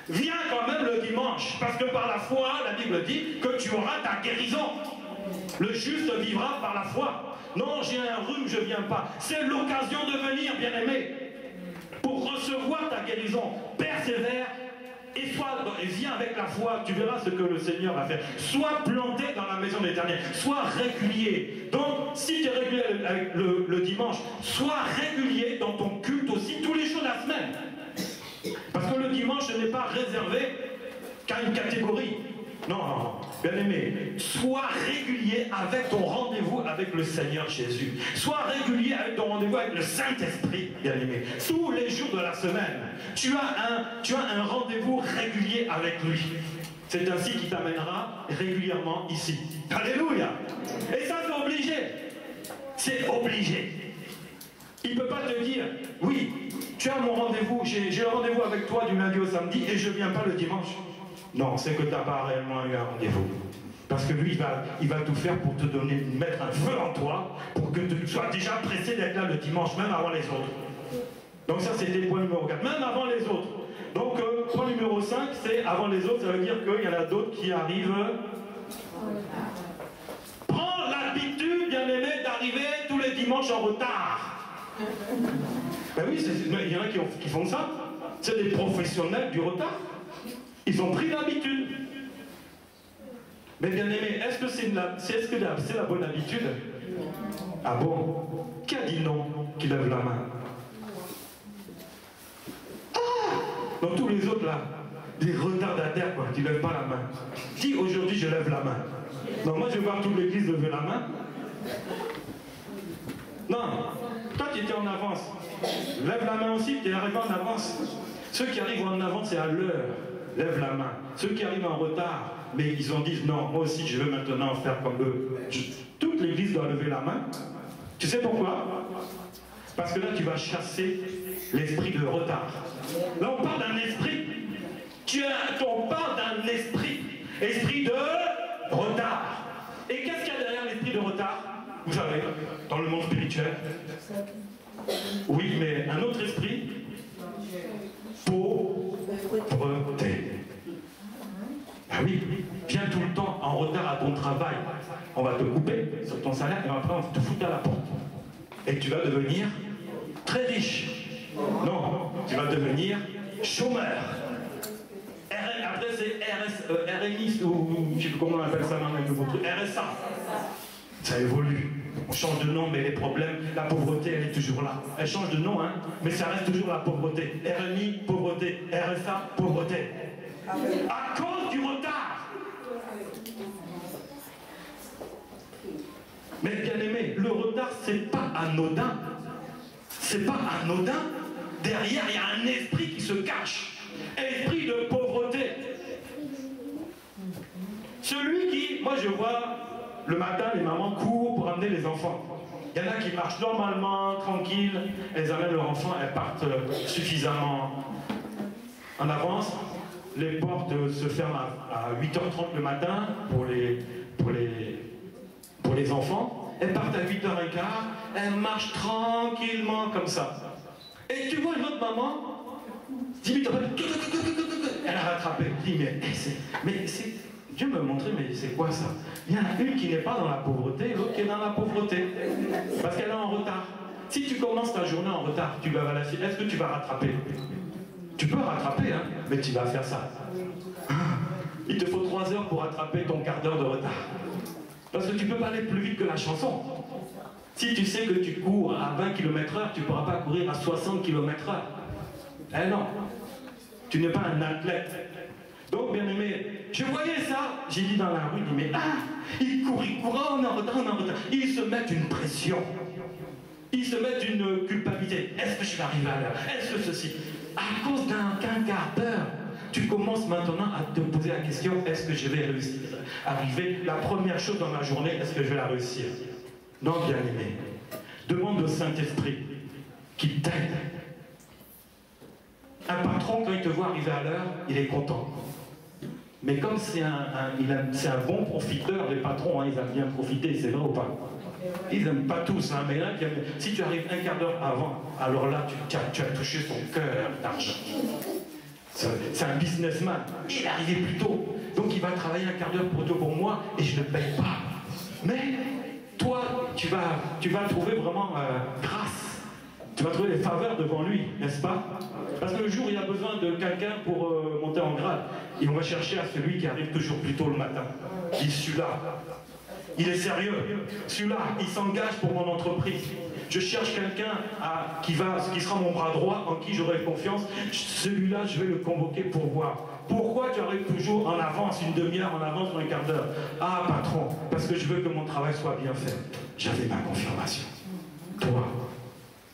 Speaker 1: viens quand même le dimanche. Parce que par la foi, la Bible dit que tu auras ta guérison. Le juste vivra par la foi. Non, j'ai un rhume, je ne viens pas. C'est l'occasion de venir, bien-aimé, pour recevoir ta guérison. Persévère et viens avec la foi. Tu verras ce que le Seigneur va faire. Sois planté dans la maison de l'Éternel. Sois régulier. Donc, si tu es régulier avec le dimanche, sois régulier dans ton culte aussi tous les jours de la semaine. Parce que le dimanche, ce n'est pas réservé qu'à une catégorie. Non, bien aimé, sois régulier avec ton rendez-vous avec le Seigneur Jésus. Sois régulier avec ton rendez-vous avec le Saint-Esprit, bien aimé. Tous les jours de la semaine, tu as un rendez-vous régulier avec lui. C'est ainsi qu'il t'amènera régulièrement ici. Alléluia. Et ça, c'est obligé. C'est obligé. Il ne peut pas te dire, oui, tu as mon rendez-vous, j'ai le rendez-vous avec toi du lundi au samedi et je ne viens pas le dimanche. Non, c'est que tu n'as pas réellement eu un rendez-vous. Parce que lui, il va tout faire pour te donner, mettre un feu en toi, pour que tu sois déjà pressé d'être là le dimanche, même avant les autres. Donc ça, c'était le point numéro 4, même avant les autres. Donc, point numéro 5, c'est avant les autres, ça veut dire qu'il y en a d'autres qui arrivent. Prends l'habitude, bien-aimé, d'arriver tous les dimanches en retard. Ben oui, il y en a qui font ça. C'est des professionnels du retard. Ils ont pris l'habitude. Mais bien aimé, est-ce que c'est la bonne habitude? Ah bon? Qui a dit non? Qui lève la main? Ah! Dans tous les autres là, des retardataires quoi, qui ne lèvent pas la main. Dis aujourd'hui je lève la main. Non, moi je vais voir toute l'église lever la main. Non, toi tu étais en avance. Lève la main aussi, tu es arrivé en avance. Ceux qui arrivent en avance, c'est à l'heure. Lève la main. Ceux qui arrivent en retard, mais ils en disent non, moi aussi je veux maintenant faire comme eux. Toute l'église doit lever la main. Tu sais pourquoi? Parce que là tu vas chasser l'esprit de retard. Là on parle d'un esprit. On parle d'un esprit. Esprit de retard. Et qu'est-ce qu'il y a derrière l'esprit de retard? Vous savez, dans le monde spirituel. Oui, mais un autre esprit. Pauvreté. Ah oui, viens tout le temps en retard à ton travail. On va te couper sur ton salaire et après on va te foutre à la porte. Et tu vas devenir très riche. Non, tu vas devenir chômeur. Après c'est RMI ou je sais plus comment on appelle ça maintenant, RSA. Ça évolue. On change de nom, mais les problèmes, la pauvreté, elle est toujours là. Elle change de nom, hein, mais ça reste toujours la pauvreté. RMI, pauvreté. RSA, pauvreté. À cause du retard. Mais bien aimé, le retard, c'est pas anodin. C'est pas anodin. Derrière, il y a un esprit qui se cache. Esprit de pauvreté. Celui qui, moi je vois, le matin, les mamans courent pour amener les enfants. Il y en a qui marchent normalement, tranquilles, elles amènent leurs enfants, elles partent suffisamment en avance. Les portes se ferment à 8h30 le matin pour les enfants. Elles partent à 8h15, elles marchent tranquillement comme ça. Et tu vois une autre maman, 10 minutes après, elle a rattrapé. Je dis, mais c'est... Dieu me montrait, mais c'est quoi ça? Il y en a une qui n'est pas dans la pauvreté et l'autre qui est dans la pauvreté. Parce qu'elle est en retard. Si tu commences ta journée en retard, tu vas la finir. Est-ce que tu vas rattraper? Tu peux rattraper, hein, mais tu vas faire ça. Il te faut 3 heures pour rattraper ton quart d'heure de retard. Parce que tu ne peux pas aller plus vite que la chanson. Si tu sais que tu cours à 20 km/h, tu ne pourras pas courir à 60 km/h. Eh non. Tu n'es pas un athlète. Donc, bien aimé, je voyais ça, j'ai dit dans la rue, mais ils courent, on est en retard, Ils se mettent une pression. Ils se mettent une culpabilité. Est-ce que je vais arriver à l'heure? Est-ce que ceci? À cause d'un quart d'heure, tu commences maintenant à te poser la question, est-ce que je vais réussir? Arriver, la première chose dans ma journée, est-ce que je vais la réussir? Non, bien aimé. Demande au Saint-Esprit qu'il t'aide. Un patron, quand il te voit arriver à l'heure, il est content. Mais comme c'est un bon profiteur, les patrons, hein, ils aiment bien profiter, c'est vrai ou pas? Ils n'aiment pas tous, hein, mais là, si tu arrives un quart d'heure avant, alors là, tu as touché son cœur d'argent. C'est un businessman. Je suis arrivé plus tôt, donc il va travailler un quart d'heure pour moi et je ne paye pas. Mais toi, tu vas trouver vraiment grâce. Tu vas trouver les faveurs devant lui, n'est-ce pas? Parce que le jour où il a besoin de quelqu'un pour monter en grade, et on va chercher à celui qui arrive toujours plus tôt le matin. Il est celui-là. Il est sérieux. Celui-là, il s'engage pour mon entreprise. Je cherche quelqu'un qui sera mon bras droit, en qui j'aurai confiance. Celui-là, je vais le convoquer pour voir. Pourquoi tu arrives toujours en avance, une demi-heure, en avance ou un quart d'heure? Ah, patron, parce que je veux que mon travail soit bien fait. J'avais ma confirmation. Toi,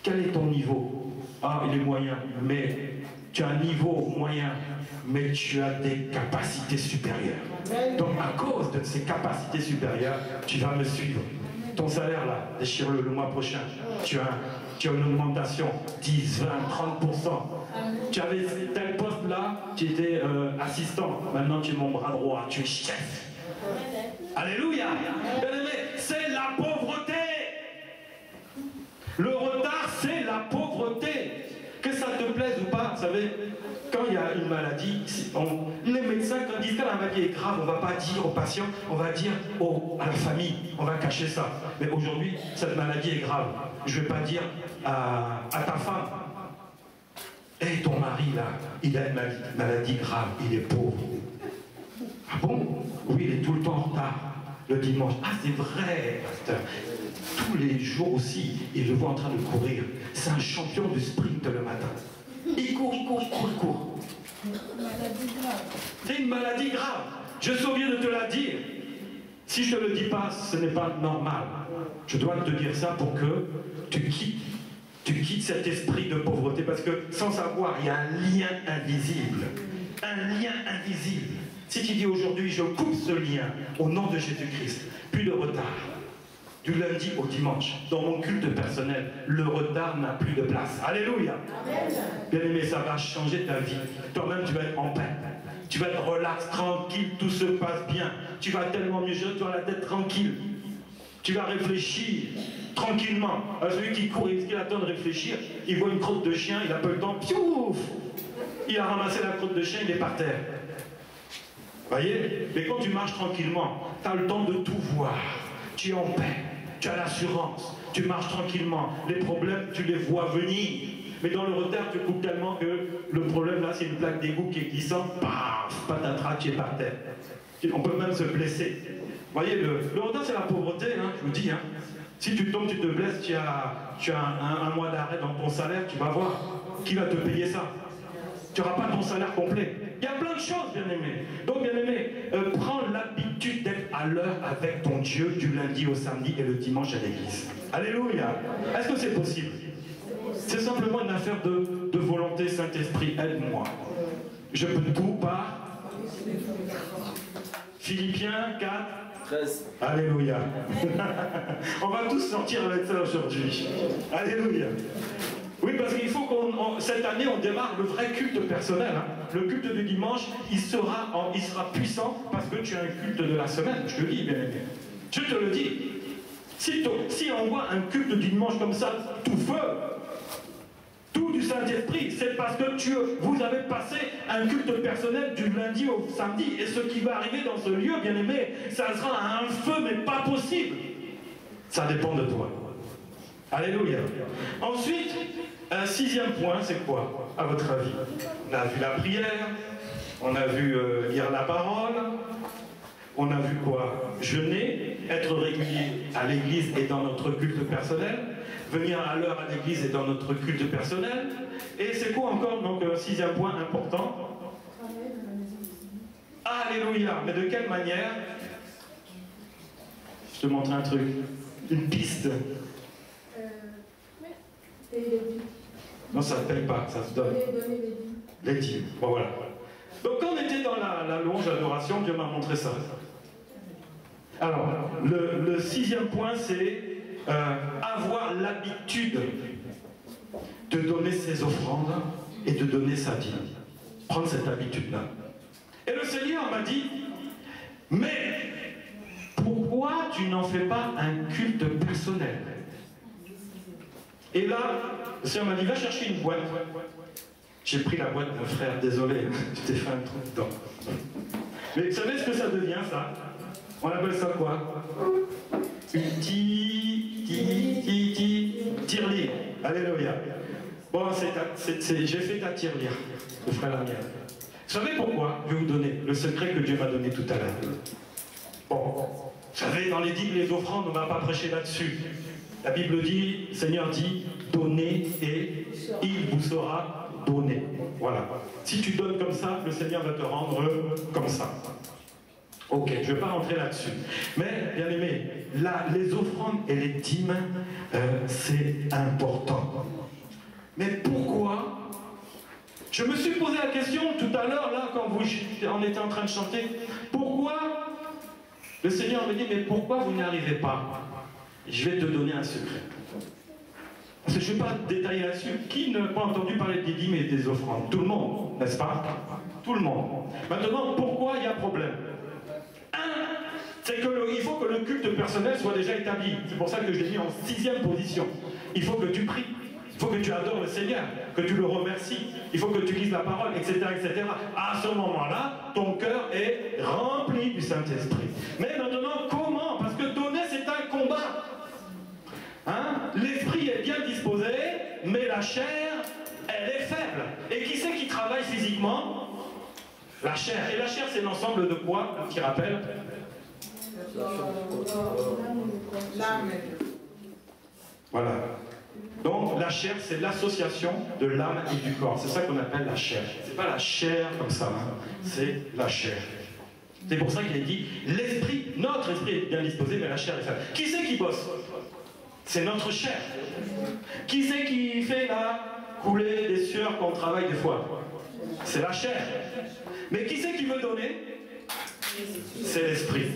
Speaker 1: quel est ton niveau? Ah, il est moyen, mais tu as un niveau moyen, mais tu as des capacités supérieures. Donc, à cause de ces capacités supérieures, tu vas me suivre. Ton salaire, là, déchire-le le mois prochain. Tu as une augmentation, 10, 20, 30%. Tu avais tel poste là, tu étais assistant. Maintenant, tu es mon bras droit, tu es chef. Alléluia. C'est la pauvreté. Le retard, c'est la pauvreté. Que ça te plaise ou pas, vous savez, quand il y a une maladie, les médecins, quand ils disent que la maladie est grave, on ne va pas dire aux patients, on va dire à la famille, on va cacher ça. Mais aujourd'hui, cette maladie est grave. Je ne vais pas dire à ta femme, hey, ton mari là, il a une maladie grave, il est pauvre. Ah bon? Oui, il est tout le temps en retard. Le dimanche. Ah, c'est vrai, pasteur. Tous les jours aussi, il le voit en train de courir. C'est un champion du sprint le matin. Il court. C'est une maladie grave. Je suis obligé de te la dire. Si je ne te le dis pas, ce n'est pas normal. Je dois te dire ça pour que tu quittes cet esprit de pauvreté. Parce que sans savoir, il y a un lien invisible. Un lien invisible. Si tu dis aujourd'hui, je coupe ce lien au nom de Jésus-Christ, plus de retard. Du lundi au dimanche, dans mon culte personnel, le retard n'a plus de place. Alléluia. Bien aimé, ça va changer ta vie. Toi-même, tu vas être en paix. Tu vas être relax, tranquille, tout se passe bien. Tu vas tellement mieux gérer, tu as la tête tranquille. Tu vas réfléchir tranquillement. Celui qui court et qui attend de réfléchir, il voit une crotte de chien, il n'a pas le temps, piouf! Il a ramassé la crotte de chien, il est par terre. Voyez? Mais quand tu marches tranquillement, tu as le temps de tout voir. Tu es en paix, tu as l'assurance, tu marches tranquillement. Les problèmes, tu les vois venir. Mais dans le retard, tu coupes tellement que le problème là, c'est une plaque d'égout qui est glissante, paf, patatras, tu es par terre. On peut même se blesser. Vous voyez, le retard, c'est la pauvreté, hein, je vous dis. Hein. Si tu tombes, tu te blesses, tu as un mois d'arrêt dans ton salaire, tu vas voir. Qui va te payer ça? Tu n'auras pas ton salaire complet. Il y a plein de choses, bien-aimé. Donc, bien-aimé, prends l'habitude d'être à l'heure avec ton Dieu du lundi au samedi et le dimanche à l'église. Alléluia. Est-ce que c'est possible? C'est simplement une affaire de volonté. Saint-Esprit, aide-moi. Je peux tout par Philippiens 4, 13. Alléluia. On va tous sortir avec ça aujourd'hui. Alléluia. Oui, parce qu'il faut cette année, on démarre le vrai culte personnel. Hein. Le culte du dimanche, il sera puissant parce que tu as un culte de la semaine. Je te le dis, bien aimé. Je te le dis. Si on voit un culte du dimanche comme ça, tout feu, tout du Saint-Esprit, c'est parce que vous avez passé un culte personnel du lundi au samedi. Et ce qui va arriver dans ce lieu, bien aimé, ça sera un feu, mais pas possible. Ça dépend de toi. Alléluia. Ensuite, un sixième point, c'est quoi, à votre avis? On a vu la prière, on a vu lire la parole, on a vu quoi? Jeûner, être régulier à l'église et dans notre culte personnel, venir à l'heure à l'église et dans notre culte personnel. Et c'est quoi encore, donc, sixième point important? Alléluia. Mais de quelle manière? Je te montre un truc, une piste. Non, ça ne paye pas, ça se donne. Les dîmes. Bon, voilà. Donc, quand on était dans la louange, l'adoration, Dieu m'a montré ça. Alors, le sixième point, c'est avoir l'habitude de donner ses offrandes et de donner sa dîme. Prendre cette habitude-là. Et le Seigneur m'a dit, mais pourquoi tu n'en fais pas un culte personnel? Et là, le Seigneur m'a dit, va chercher une boîte. J'ai pris la boîte, mon frère, désolé, je t'ai fait un trou dedans. Mais vous savez ce que ça devient, ça? On appelle ça quoi? Une tirelire. Alléluia. Bon, j'ai fait ta tirelire, le frère la mienne. Vous savez pourquoi? Je vais vous donner le secret que Dieu m'a donné tout à l'heure. Bon, vous savez, dans les dîmes, les offrandes, on ne va pas prêcher là-dessus. La Bible dit, le Seigneur dit, donnez et il vous sera donné. Voilà. Si tu donnes comme ça, le Seigneur va te rendre comme ça. Ok, je ne vais pas rentrer là-dessus. Mais, bien aimé, les offrandes et les dîmes, c'est important. Mais pourquoi? Je me suis posé la question tout à l'heure, là, quand on était en train de chanter. Pourquoi? Le Seigneur me dit, mais pourquoi vous n'y arrivez pas? Je vais te donner un secret. Parce que je ne vais pas détailler là-dessus. Qui n'a pas entendu parler des dîmes et des offrandes? Tout le monde, n'est-ce pas? Tout le monde. Maintenant, pourquoi il y a problème? C'est qu'il faut que le culte personnel soit déjà établi. C'est pour ça que je l'ai mis en sixième position. Il faut que tu pries. Il faut que tu adores le Seigneur, que tu le remercies. Il faut que tu lises la parole, etc., etc. À ce moment-là, ton cœur est rempli du Saint-Esprit. Mais maintenant, comment? Parce que donner, c'est un combat. Hein? L'esprit est bien disposé, mais la chair, elle est faible. Et qui c'est qui travaille physiquement? La chair. Et la chair, c'est l'ensemble de quoi? Un petit rappel. L'âme. Voilà. Donc la chair, c'est l'association de l'âme et du corps. C'est ça qu'on appelle la chair. C'est pas la chair comme ça, hein. C'est la chair. C'est pour ça qu'il est dit, l'esprit, notre esprit est bien disposé, mais la chair est faible. Qui c'est qui bosse? C'est notre chair. Qui c'est qui fait là couler des sueurs quand on travaille des fois? C'est la chair. Mais qui c'est qui veut donner? C'est l'esprit.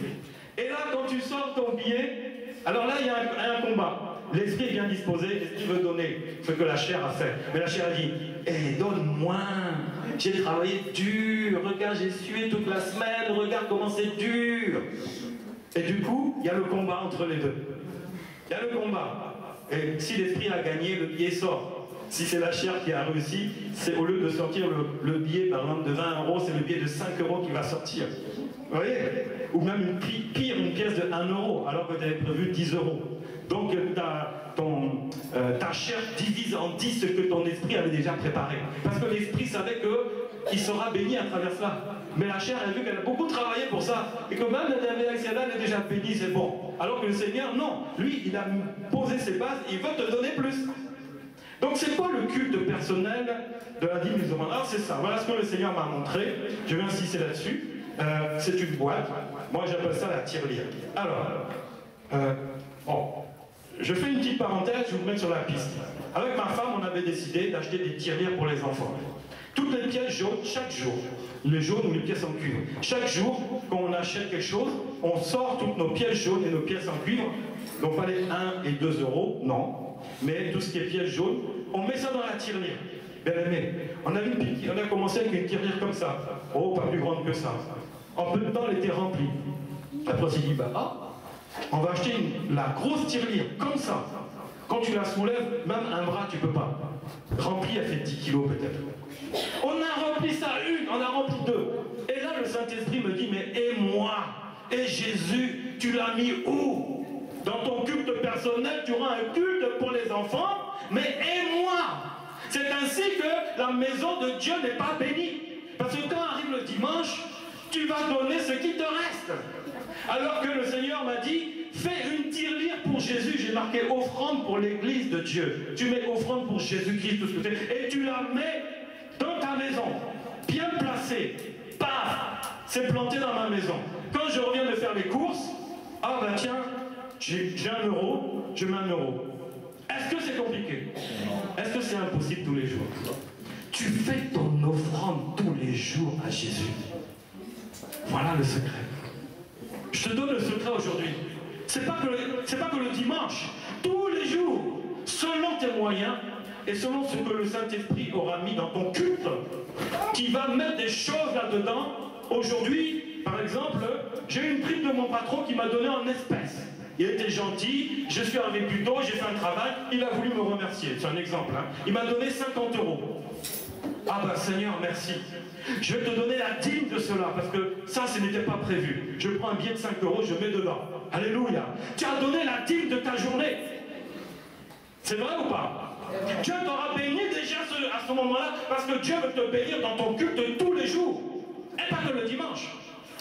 Speaker 1: Et là, quand tu sors ton billet, alors là, il y a un combat. L'esprit est bien disposé, l'esprit veut donner ce que la chair a fait. Mais la chair a dit, donne-moi, j'ai travaillé dur, regarde, j'ai sué toute la semaine, regarde comment c'est dur. Et du coup, il y a le combat entre les deux. Il y a le combat. Et si l'esprit a gagné, le billet sort. Si c'est la chair qui a réussi, c'est au lieu de sortir le billet, par exemple, de 20 €, c'est le billet de 5 € qui va sortir. Vous voyez? Ou même une pièce de 1 € alors que tu avais prévu 10 €. Donc ta chair divise en 10 ce que ton esprit avait déjà préparé. Parce que l'esprit savait qu'il sera béni à travers cela. Mais la chair a vu qu'elle a beaucoup travaillé pour ça. Et que même elle est déjà bénie, c'est bon. Alors que le Seigneur, non. Lui, il a posé ses bases, il veut te donner plus. Donc c'est quoi le culte personnel de la dîme musulmane? Alors c'est ça, voilà ce que le Seigneur m'a montré. Je vais insister là-dessus. C'est une boîte. Moi j'appelle ça la tirelire. Alors, bon, je fais une petite parenthèse, je vous mets sur la piste. Avec ma femme, on avait décidé d'acheter des tirelires pour les enfants. Toutes les pièces jaunes, chaque jour, les jaunes ou les pièces en cuivre. Chaque jour, quand on achète quelque chose, on sort toutes nos pièces jaunes et nos pièces en cuivre. Donc pas les 1 et 2 €, non. Mais tout ce qui est pièces jaunes, on met ça dans la tirelire. Bien aimé, on a commencé avec une tirelire comme ça. Oh, pas plus grande que ça. En peu de temps, elle était remplie. Après, on s'est dit, on va acheter la grosse tirelire, comme ça. Quand tu la soulèves, même un bras, tu peux pas. Remplie, elle fait 10 kilos peut-être. On a rempli ça une, on a rempli deux. Et là, le Saint-Esprit me dit, mais et moi, et Jésus, tu l'as mis où? Dans ton culte personnel, tu auras un culte pour les enfants, mais et moi? C'est ainsi que la maison de Dieu n'est pas bénie. Parce que quand arrive le dimanche, tu vas donner ce qui te reste. Alors que le Seigneur m'a dit, fais une tirelire pour Jésus. J'ai marqué offrande pour l'église de Dieu. Tu mets offrande pour Jésus-Christ, tout ce que c'est, et tu la mets dans ta maison, bien placée. Paf, c'est planté dans ma maison. Quand je reviens de faire les courses, ah ben tiens, j'ai 1 €, je mets 1 €. Est-ce que c'est compliqué? Est-ce que c'est impossible tous les jours? Tu fais ton offrande tous les jours à Jésus. Voilà le secret. Je te donne le secret aujourd'hui. C'est pas que le dimanche, tous les jours, selon tes moyens et selon ce que le Saint-Esprit aura mis dans ton culte, qui va mettre des choses là-dedans. Aujourd'hui, par exemple, j'ai une prime de mon patron qui m'a donné en espèces. Il était gentil, je suis arrivé plus tôt, j'ai fait un travail, il a voulu me remercier. C'est un exemple. Hein. Il m'a donné 50 €. Ah ben Seigneur, merci. Je vais te donner la dîme de cela, parce que ça, ce n'était pas prévu. Je prends un billet de 5 €, je mets dedans. Alléluia. Tu as donné la dîme de ta journée. C'est vrai ou pas? Dieu t'aura béni déjà à ce moment-là, parce que Dieu veut te bénir dans ton culte tous les jours. Et pas que le dimanche.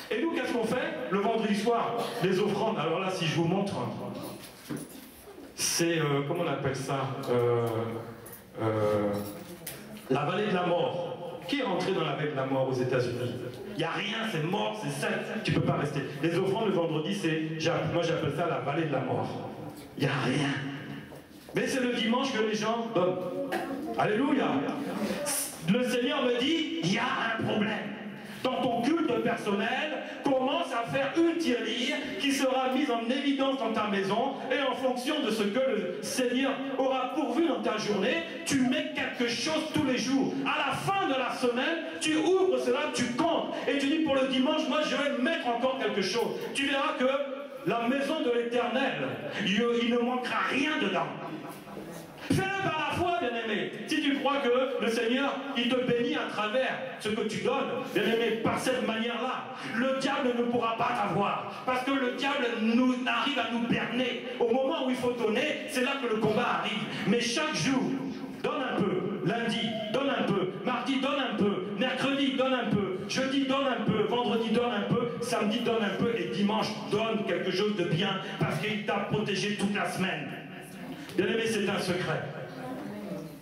Speaker 1: Et nous, qu'est-ce qu'on fait le vendredi soir? Les offrandes. Alors là, si je vous montre, c'est, comment on appelle ça, la vallée de la mort. Qui est rentré dans la vallée de la mort aux États-Unis? Il n'y a rien, c'est mort, c'est sale, tu ne peux pas rester. Les offrandes le vendredi, moi j'appelle ça la vallée de la mort. Il n'y a rien. Mais c'est le dimanche que les gens donnent. Alléluia. Le Seigneur me dit, il y a un problème. Dans ton culte personnel, commence à faire une tirelire qui sera mise en évidence dans ta maison, et en fonction de ce que le Seigneur aura pourvu dans ta journée, tu mets quelque chose tous les jours. À la fin de la semaine, tu ouvres cela, tu comptes, et tu dis pour le dimanche, moi je vais mettre encore quelque chose. Tu verras que la maison de l'Éternel, il ne manquera rien dedans. Fais-le par la foi, bien-aimé. Si tu crois que le Seigneur, il te bénit à travers ce que tu donnes, bien-aimé, par cette manière-là, le diable ne pourra pas t'avoir. Parce que le diable arrive à nous berner. Au moment où il faut donner, c'est là que le combat arrive. Mais chaque jour, donne un peu. Lundi, donne un peu. Mardi, donne un peu. Mercredi, donne un peu. Jeudi, donne un peu. Vendredi, donne un peu. Samedi, donne un peu. Et dimanche, donne quelque chose de bien. Parce qu'il t'a protégé toute la semaine. Bien aimé, c'est un secret.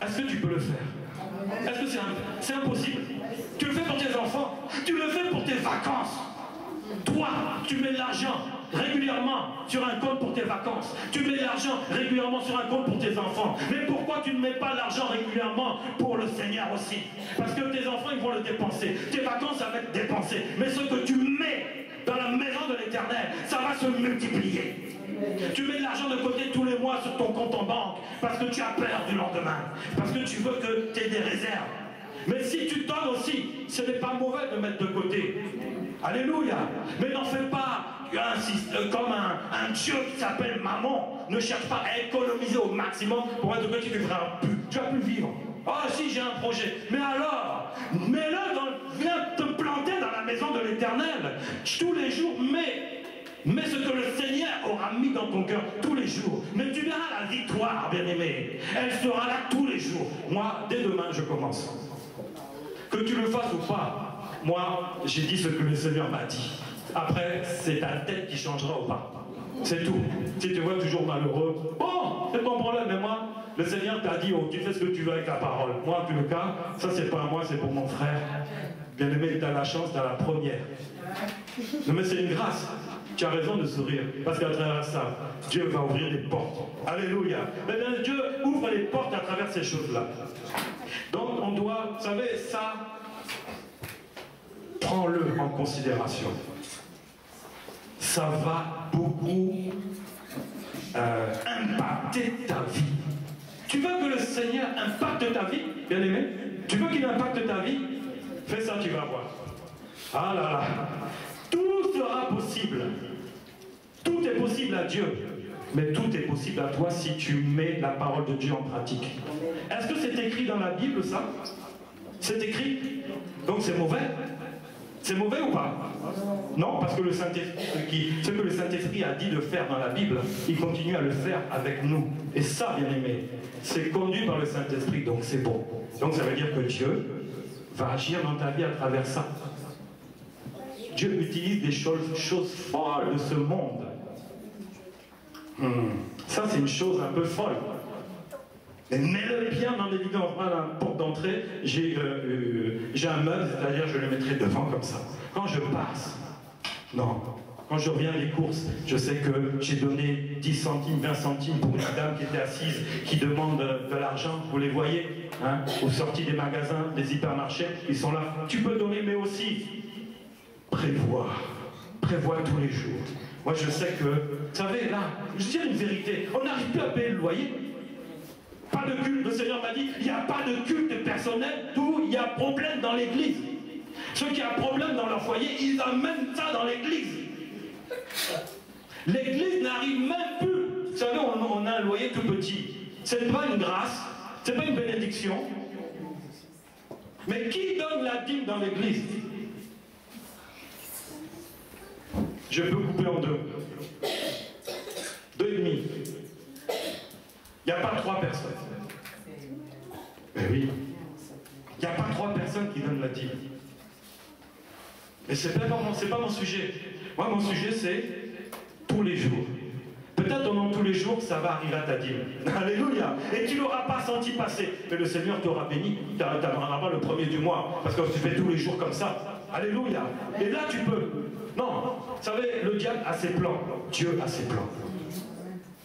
Speaker 1: Est-ce que tu peux le faire? Est-ce que c'est impossible? Tu le fais pour tes enfants, tu le fais pour tes vacances. Toi, tu mets de l'argent régulièrement sur un compte pour tes vacances. Tu mets de l'argent régulièrement sur un compte pour tes enfants. Mais pourquoi tu ne mets pas l'argent régulièrement pour le Seigneur aussi? Parce que tes enfants, ils vont le dépenser. Tes vacances, ça va être dépensé. Mais ce que tu mets dans la maison de l'Éternel, ça va se multiplier. Tu mets de l'argent de côté tous les mois sur ton compte en banque parce que tu as peur du lendemain, parce que tu veux que tu aies des réserves. Mais si tu donnes aussi, ce n'est pas mauvais de mettre de côté. Alléluia. Mais n'en fais pas comme un Dieu qui s'appelle maman. Ne cherche pas à économiser au maximum pour un degré que tu ne feras plus. Tu vas plus vivre. Ah si, j'ai un projet. Mais alors, viens te planter dans la maison de l'Éternel. Tous les jours, mais ce que le Seigneur aura mis dans ton cœur tous les jours. Mais tu verras la victoire, bien-aimé. Elle sera là tous les jours. Moi, dès demain, je commence. Que tu le fasses ou pas, moi, j'ai dit ce que le Seigneur m'a dit. Après, c'est ta tête qui changera ou pas. C'est tout. Si tu vois toujours malheureux, bon, c'est ton problème. Mais moi, le Seigneur t'a dit, oh, tu fais ce que tu veux avec la parole. Moi, en tout cas, ça, c'est pas à moi, c'est pour mon frère. Bien-aimé, tu as la chance, tu as la première. Non, mais c'est une grâce. Tu as raison de sourire, parce qu'à travers ça, Dieu va ouvrir les portes. Alléluia. Mais bien, Dieu ouvre les portes à travers ces choses-là. Donc, on doit, vous savez, ça, prends-le en considération. Ça va beaucoup impacter ta vie. Tu veux que le Seigneur impacte ta vie, bien-aimé? Tu veux qu'il impacte ta vie? Fais ça, tu vas voir. Ah là là. Tout sera possible. Tout est possible à Dieu. Mais tout est possible à toi si tu mets la parole de Dieu en pratique. Est-ce que c'est écrit dans la Bible, ça? C'est écrit. Donc c'est mauvais? C'est mauvais ou pas? Non, parce que le Saint-Esprit, ce que le Saint-Esprit a dit de faire dans la Bible, il continue à le faire avec nous. Et ça, bien aimé, c'est conduit par le Saint-Esprit, donc c'est bon. Donc ça veut dire que Dieu va agir dans ta vie à travers ça. Dieu utilise des choses folles de ce monde. Ça, c'est une chose un peu folle. Mais mets-le bien dans l'évidence. Voilà, la porte d'entrée, j'ai un meuble, c'est-à-dire je le mettrai devant comme ça. Quand je passe, non. Quand je reviens des courses, je sais que j'ai donné 10 centimes, 20 centimes pour une dame qui était assise, qui demande de l'argent. Vous les voyez, hein, aux sorties des magasins, des hypermarchés, ils sont là. Tu peux donner, mais aussi prévoir tous les jours. Moi, je sais que, vous savez, là, je dis une vérité, on n'arrive plus à payer le loyer. Pas de culte, le Seigneur m'a dit, il n'y a pas de culte personnel, d'où il y a problème dans l'église. Ceux qui ont problème dans leur foyer, ils amènent ça dans l'église. L'église n'arrive même plus. Vous savez, on a un loyer tout petit. C'est pas une grâce, c'est pas une bénédiction. Mais qui donne la dîme dans l'église? Je peux couper en deux. 2,5. Il n'y a pas 3 personnes. Mais oui. Il n'y a pas 3 personnes qui donnent la dîme. Mais c'est pas mon sujet. Moi, mon sujet, c'est tous les jours. Peut-être pendant tous les jours, ça va arriver à ta dîme. Alléluia. Et tu ne l'auras pas senti passer. Mais le Seigneur t'aura béni. Tu n'auras pas le premier du mois. Parce que tu fais tous les jours comme ça. Alléluia. Et là, tu peux. Non. Vous savez, le diable a ses plans. Dieu a ses plans.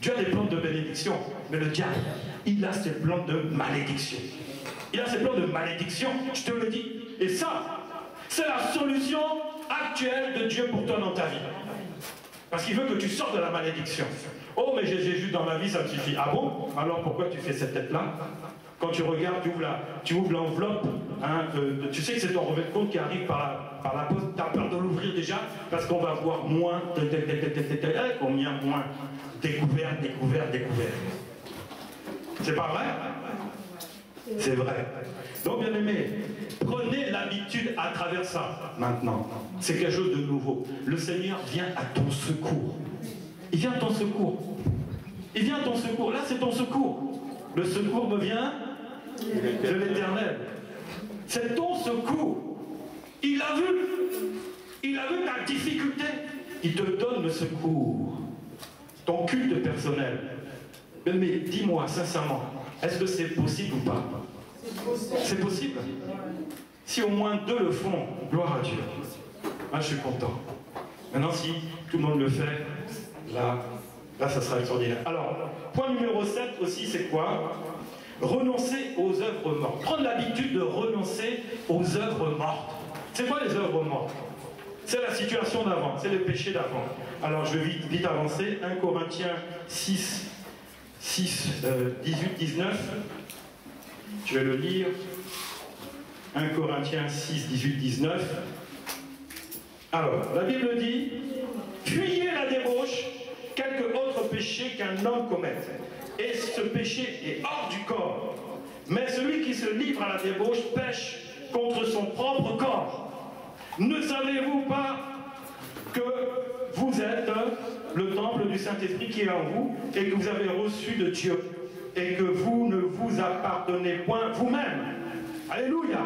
Speaker 1: Dieu a des plans de bénédiction. Mais le diable, il a ses plans de malédiction. Il a ses plans de malédiction, je te le dis. Et ça, c'est la solution actuelle de Dieu pour toi dans ta vie. Parce qu'il veut que tu sortes de la malédiction. Oh, mais j'ai Jésus dans ma vie, ça me suffit. Ah bon? Alors pourquoi tu fais cette tête-là? Quand tu regardes, tu ouvres l'enveloppe, hein, tu sais que c'est ton relevé de compte qui arrive par la poste, tu as peur de l'ouvrir déjà, parce qu'on va voir moins, combien moins? Découvert. C'est pas vrai? C'est vrai. Donc, bien aimé, prenez l'habitude à travers ça, maintenant. C'est quelque chose de nouveau. Le Seigneur vient à ton secours. Il vient à ton secours. Il vient à ton secours. Là, c'est ton secours. Le secours me vient de l'Éternel. C'est ton secours. Il a vu ta difficulté. Il te donne le secours. Ton culte personnel. Mais dis-moi sincèrement, est-ce que c'est possible ou pas? C'est possible. Si au moins 2 le font, gloire à Dieu. Moi, je suis content. Maintenant, si tout le monde le fait, là, ça sera extraordinaire. Alors, point numéro 7 aussi, c'est quoi? Renoncer aux œuvres mortes. Prendre l'habitude de renoncer aux œuvres mortes. C'est quoi les œuvres mortes? C'est la situation d'avant, c'est le péché d'avant. Alors, je vais vite avancer. 1 Corinthiens 6, 18, 19. Je vais le lire. 1 Corinthiens 6, 18, 19. Alors, la Bible dit, fuyez la débauche, quelque autre péché qu'un homme commette. Et ce péché est hors du corps. Mais celui qui se livre à la débauche pêche contre son propre corps. Ne savez-vous pas que vous êtes le temple du Saint-Esprit qui est en vous et que vous avez reçu de Dieu et que vous ne vous appartenez point vous-même? Alléluia.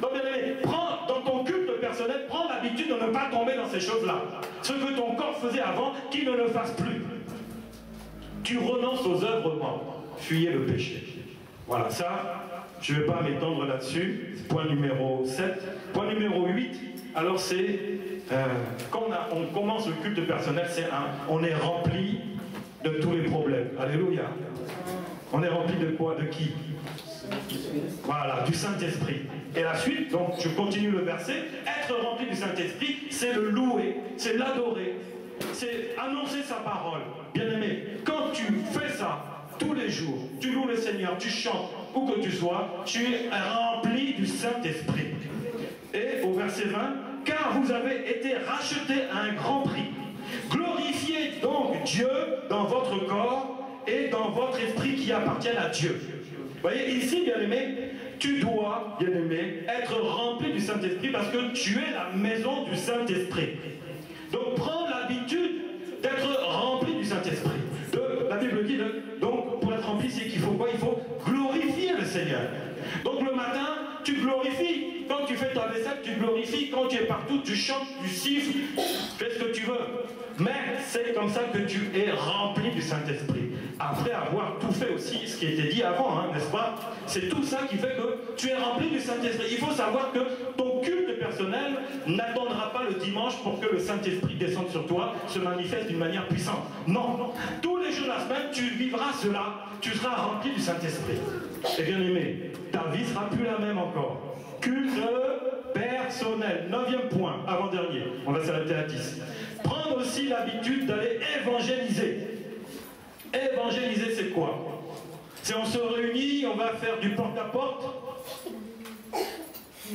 Speaker 1: Donc bien aimé, prends dans ton culte personnel, prends l'habitude de ne pas tomber dans ces choses-là. Ce que ton corps faisait avant, qu'il ne le fasse plus. Tu renonces aux œuvres mortes. Fuyez le péché. Voilà, ça, je ne vais pas m'étendre là-dessus. Point numéro 7. Point numéro 8, alors c'est, quand on commence le culte personnel, on est rempli de tous les problèmes. Alléluia. On est rempli de quoi? De qui? Voilà, du Saint-Esprit. Et la suite, donc je continue le verset, être rempli du Saint-Esprit, c'est le louer, c'est l'adorer, c'est annoncer sa parole. Bien-aimé, quand tu fais ça tous les jours, tu loues le Seigneur, tu chantes, où que tu sois, tu es rempli du Saint-Esprit. Et au verset 20, car vous avez été rachetés à un grand prix. Glorifiez donc Dieu dans votre corps et dans votre esprit qui appartiennent à Dieu. Vous voyez, ici, bien-aimé, tu dois, bien-aimé, être rempli du Saint-Esprit parce que tu es la maison du Saint-Esprit. Donc, prends l'habitude d'être rempli du Saint-Esprit. La Bible dit, donc, pour être rempli, c'est qu'il faut quoi? Il faut glorifier le Seigneur. Donc, le matin, tu glorifies. Quand tu fais ta vaisselle, tu glorifies. Quand tu es partout, tu chantes, tu siffles, fais ce que tu veux. Mais c'est comme ça que tu es rempli du Saint-Esprit. Après avoir tout fait aussi, ce qui était dit avant, hein, n'est-ce pas? C'est tout ça qui fait que tu es rempli du Saint-Esprit. Il faut savoir que ton culte personnel n'attendra pas le dimanche pour que le Saint-Esprit descende sur toi, se manifeste d'une manière puissante. Non, tous les jours de la semaine, tu vivras cela. Tu seras rempli du Saint-Esprit. Et bien aimé, ta vie sera plus la même encore. Culte personnel. 9e point, avant-dernier. On va s'arrêter à 10. Prendre aussi l'habitude d'aller évangéliser. Évangéliser, c'est quoi? C'est on se réunit, on va faire du porte-à-porte.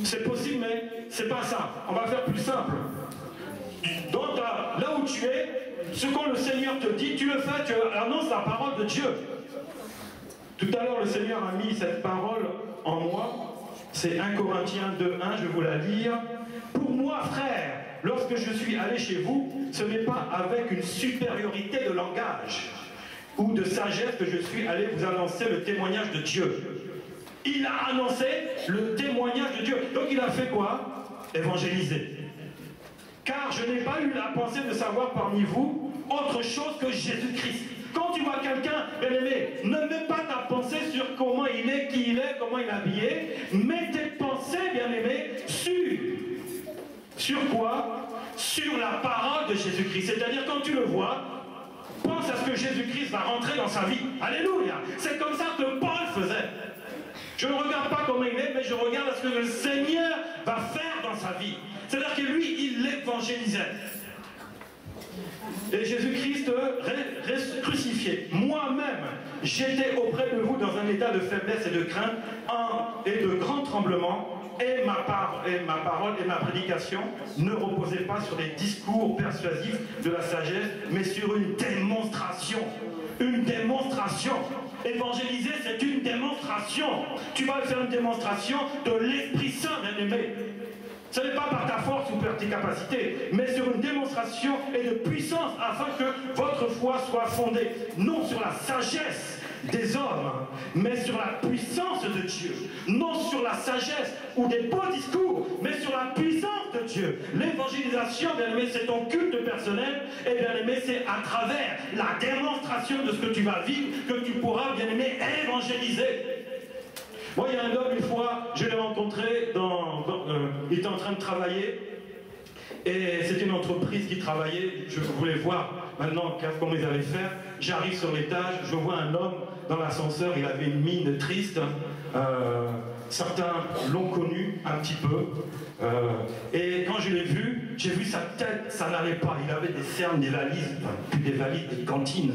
Speaker 1: C'est possible, mais c'est pas ça. On va faire plus simple. Donc là où tu es, ce que le Seigneur te dit, tu le fais, tu annonces la parole de Dieu. Tout à l'heure, le Seigneur a mis cette parole en moi. C'est 1 Corinthiens 2:1, je vais vous la lire. Pour moi, frère, lorsque je suis allé chez vous, ce n'est pas avec une supériorité de langage ou de sagesse que je suis allé vous annoncer le témoignage de Dieu. Il a annoncé le témoignage de Dieu. Donc il a fait quoi? Évangéliser. Car je n'ai pas eu la pensée de savoir parmi vous autre chose que Jésus-Christ. Quand tu vois quelqu'un, bien-aimé, ne mets pas ta pensée sur comment il est, qui il est, comment il est habillé. Mets tes pensées, bien-aimé, sur quoi? Sur la parole de Jésus-Christ. C'est-à-dire quand tu le vois, pense à ce que Jésus-Christ va rentrer dans sa vie. Alléluia. C'est comme ça que Paul faisait. Je ne regarde pas comment il est, mais je regarde à ce que le Seigneur va faire dans sa vie. C'est-à-dire que lui, il l'évangélisait. Et Jésus-Christ reste crucifié. Moi-même, j'étais auprès de vous dans un état de faiblesse et de crainte et de grand tremblement. Et ma parole et ma prédication ne reposaient pas sur des discours persuasifs de la sagesse, mais sur une démonstration. Une démonstration. Évangéliser, c'est une démonstration. Tu vas faire une démonstration de l'Esprit Saint, bien-aimé. Ce n'est pas par ta force ou par tes capacités, mais sur une démonstration et de puissance afin que votre foi soit fondée, non sur la sagesse des hommes, mais sur la puissance de Dieu. Non sur la sagesse ou des beaux discours, mais sur la puissance de Dieu. L'évangélisation, bien aimé, c'est ton culte personnel, et bien aimé, c'est à travers la démonstration de ce que tu vas vivre que tu pourras, bien aimé, évangéliser. Moi, il y a un homme, une fois, je l'ai rencontré, il était en train de travailler, et c'était une entreprise qui travaillait, je voulais voir maintenant comment ils allaient faire. J'arrive sur l'étage, je vois un homme dans l'ascenseur, il avait une mine triste, certains l'ont connu un petit peu, et quand je l'ai vu, j'ai vu sa tête, ça n'allait pas, il avait des cernes, des valises, plus des valises, des cantines.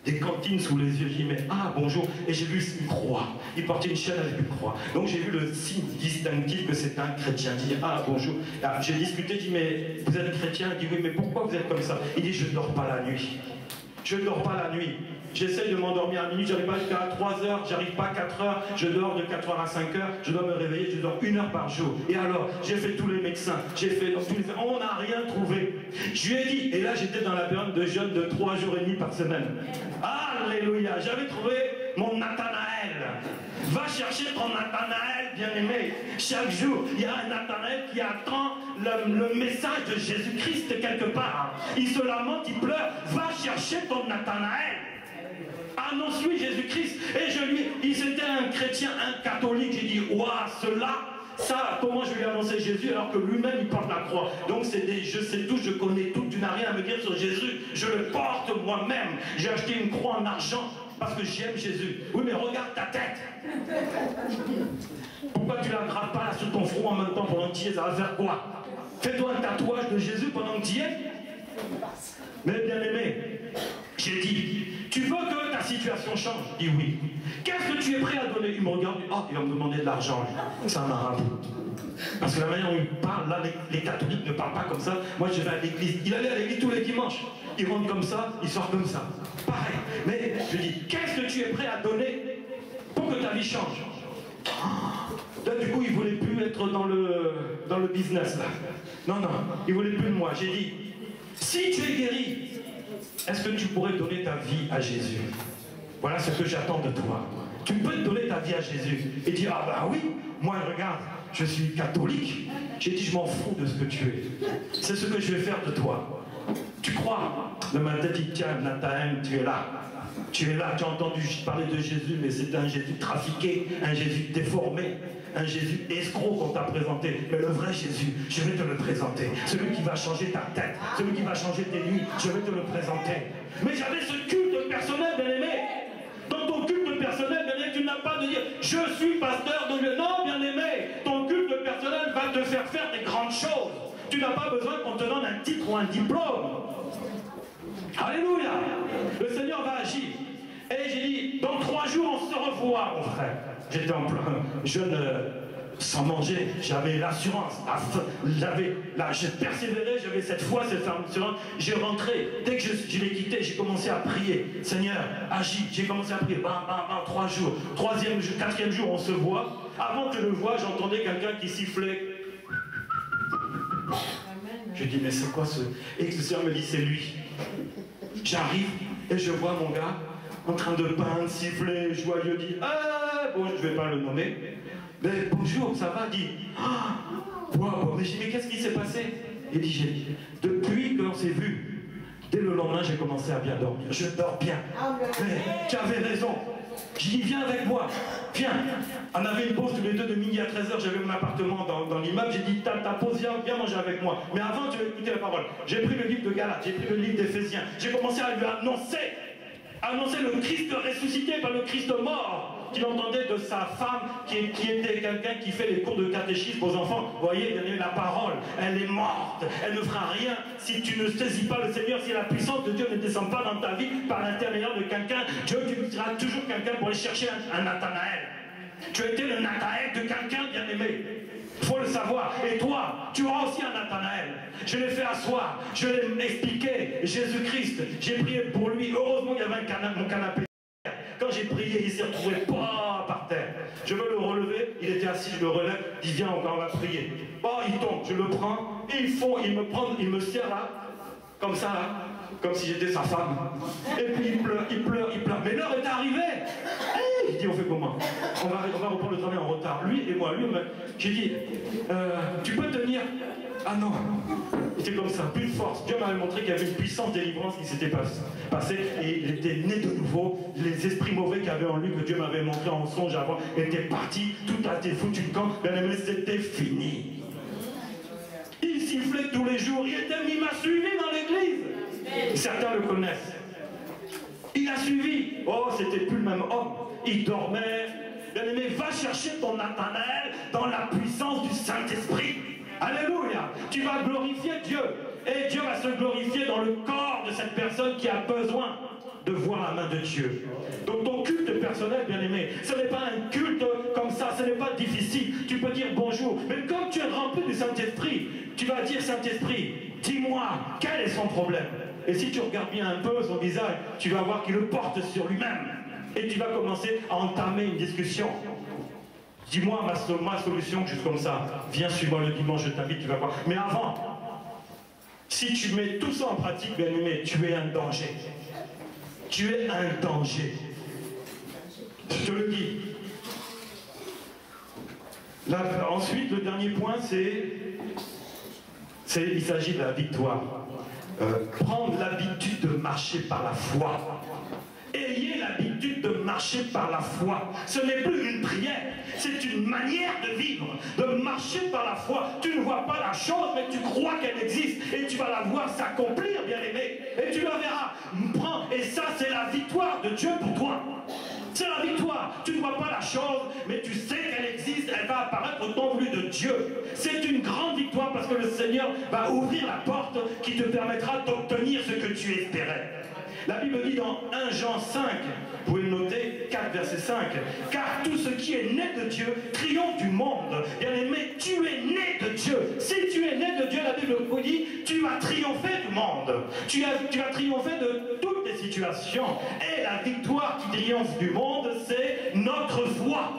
Speaker 1: des cantines sous les yeux. J'ai dit, mais ah, bonjour. Et j'ai vu une croix. Il portait une chaîne avec une croix. Donc j'ai vu le signe distinctif que c'était un chrétien. J'ai dit, ah, bonjour. J'ai discuté, j'ai dit, mais vous êtes chrétien? Il dit, oui, mais pourquoi vous êtes comme ça? Il dit, je ne dors pas la nuit. Je ne dors pas la nuit. J'essaye de m'endormir à minuit, j'arrive pas jusqu'à 3 heures, j'arrive pas à 4 heures, je dors de 4 heures à 5 heures, je dois me réveiller, je dors 1 heure par jour. Et alors, j'ai fait tous les médecins, j'ai fait tous les... On n'a rien trouvé. Je lui ai dit, et là j'étais dans la période de jeûne de 3 jours et demi par semaine. Alléluia, j'avais trouvé mon Nathanaël. Va chercher ton Nathanaël, bien-aimé. Chaque jour, il y a un Nathanaël qui attend le message de Jésus-Christ quelque part. Il se lamente, il pleure. Va chercher ton Nathanaël. Annonce-lui Jésus-Christ. Et c'était un chrétien, un catholique. J'ai dit, waouh, ça, comment je vais lui annoncer Jésus alors que lui-même il porte la croix. Donc je sais tout, je connais tout, tu n'as rien à me dire sur Jésus. Je le porte moi-même. J'ai acheté une croix en argent parce que j'aime Jésus. Oui, mais regarde ta tête. Pourquoi tu la graves pas là sur ton front en même temps pendant que tu y es? Ça va faire quoi? Fais-toi un tatouage de Jésus pendant que tu y es. Mais bien aimé, j'ai dit, tu veux que ta situation change? Il dit oui. Qu'est-ce que tu es prêt à donner? Il me regarde, oh, il va me demander de l'argent. C'est un arabe. Parce que la manière dont il parle, là, les catholiques ne parlent pas comme ça. Moi, je vais à l'église. Il allait à l'église tous les dimanches. Il rentre comme ça, il sort comme ça. Pareil. Mais je dis, qu'est-ce que tu es prêt à donner pour que ta vie change? Là, du coup, il ne voulait plus être dans le business, là. Non, non, il ne voulait plus de moi. J'ai dit, si tu es guéri, est-ce que tu pourrais donner ta vie à Jésus? Voilà ce que j'attends de toi. Tu peux te donner ta vie à Jésus. Et dire, ah bah oui, moi regarde, je suis catholique. J'ai dit, je m'en fous de ce que tu es. C'est ce que je vais faire de toi. Tu crois? Le matin dit, tiens, Nathanaël, tu es là. Tu es là, tu as entendu parler de Jésus, mais c'est un Jésus trafiqué, un Jésus déformé, un Jésus escroc qu'on t'a présenté. Mais le vrai Jésus, je vais te le présenter. Celui qui va changer ta tête, celui qui va changer tes nuits, je vais te le présenter. Mais j'avais ce culte personnel, bien-aimé. Dans ton culte personnel, bien-aimé, tu n'as pas de dire « Je suis pasteur de Dieu ». Non, bien-aimé, ton culte personnel va te faire faire des grandes choses. Tu n'as pas besoin qu'on te donne un titre ou un diplôme. Alléluia. Le Seigneur va agir. Et j'ai dit, dans 3 jours, on se revoit, mon frère. J'étais en plein jeûne sans manger. J'avais l'assurance. J'ai persévéré, j'avais cette foi, cette assurance. J'ai rentré. Dès que je l'ai quitté, j'ai commencé à prier. Seigneur, agis. J'ai commencé à prier. 3 jours. 3e jour, 4e jour, on se voit. Avant que je le voie, j'entendais quelqu'un qui sifflait. Je dis, mais c'est quoi ce... Et le Seigneur me dit, c'est lui. J'arrive et je vois mon gars en train de peindre, siffler, joyeux, dit, ah, bon, je ne vais pas le nommer, mais bonjour, ça va, dit, ah, wow. Mais je dis, mais qu'est-ce qui s'est passé? Il dit, depuis qu'on s'est vu, dès le lendemain, j'ai commencé à bien dormir. Je dors bien. Mais tu avais raison. J'ai dit, viens avec moi, viens. On avait une pause tous les deux de midi à 13h, j'avais mon appartement dans l'immeuble, j'ai dit, ta pause, viens manger avec moi. Mais avant, tu vas écouter la parole. J'ai pris le livre de Galates, j'ai pris le livre d'Éphésiens, j'ai commencé à lui annoncer le Christ ressuscité par le Christ mort, qu'il entendait de sa femme, qui était quelqu'un qui fait les cours de catéchisme aux enfants. Vous voyez, la parole, elle est morte, elle ne fera rien si tu ne saisis pas le Seigneur, si la puissance de Dieu ne descend pas dans ta vie par l'intérieur de quelqu'un. Dieu utilisera toujours quelqu'un pour aller chercher un Nathanaël. Tu as été le Nathanaël de quelqu'un, bien-aimé. Il faut le savoir. Et toi, tu auras aussi un Nathanaël. Je l'ai fait asseoir, je l'ai expliqué, Jésus-Christ, j'ai prié pour lui. Heureusement, il y avait mon canapé. Quand j'ai prié, il s'est retrouvé pas par terre. Je veux le relever, il était assis, je le relève, il vient encore, on va prier. Oh, il tombe, je le prends, et il me serre là, comme ça là, comme si j'étais sa femme. Et puis il pleure. Mais l'heure est arrivée. Hey, il dit, on fait comment? On va reprendre le travail en retard. Lui et moi, j'ai dit, tu peux tenir? Ah non, il était comme ça, plus de force. Dieu m'avait montré qu'il y avait une puissance délivrance qui s'était passée et il était né de nouveau. Les esprits mauvais qu'il y avait en lui, que Dieu m'avait montré en songe avant, étaient partis. Tout a été foutu de camp. Bien aimé, c'était fini. Il sifflait tous les jours. Il m'a suivi dans l'église. Certains le connaissent. Il a suivi. Oh, c'était plus le même homme. Il dormait. Bien aimé, va chercher ton Nathanaël dans la puissance du Saint-Esprit. Alléluia. Tu vas glorifier Dieu. Et Dieu va se glorifier dans le corps de cette personne qui a besoin de voir la main de Dieu. Donc ton culte personnel, bien-aimé, ce n'est pas un culte comme ça, ce n'est pas difficile. Tu peux dire bonjour, mais comme tu es rempli du Saint-Esprit, tu vas dire Saint-Esprit, dis-moi, quel est son problème? Et si tu regardes bien un peu son visage, tu vas voir qu'il le porte sur lui-même. Et tu vas commencer à entamer une discussion. Dis-moi ma solution, juste comme ça. Viens, suis-moi le dimanche, je t'invite, tu vas voir. Mais avant, si tu mets tout ça en pratique, bien-aimé, tu es un danger. Tu es un danger. Je te le dis. Là, ensuite, le dernier point, il s'agit de la victoire. Prendre l'habitude de marcher par la foi. Ayez l'habitude de marcher par la foi. Ce n'est plus une prière, c'est une manière de vivre, de marcher par la foi. Tu ne vois pas la chose, mais tu crois qu'elle existe et tu vas la voir s'accomplir, bien-aimé. Et tu la verras. Prends. Et ça, c'est la victoire de Dieu pour toi. C'est la victoire. Tu ne vois pas la chose, mais tu sais qu'elle existe, elle va apparaître au temps voulu de Dieu. C'est une grande victoire parce que le Seigneur va ouvrir la porte qui te permettra d'obtenir ce que tu espérais. La Bible dit dans 1 Jean 5, vous pouvez le noter, 4 verset 5, car tout ce qui est né de Dieu triomphe du monde. Bien-aimé, tu es né de Dieu. Si tu es né de Dieu, la Bible dit, tu vas triompher du monde. Tu vas triompher de toutes les situations. Et la victoire qui triomphe du monde, c'est notre foi.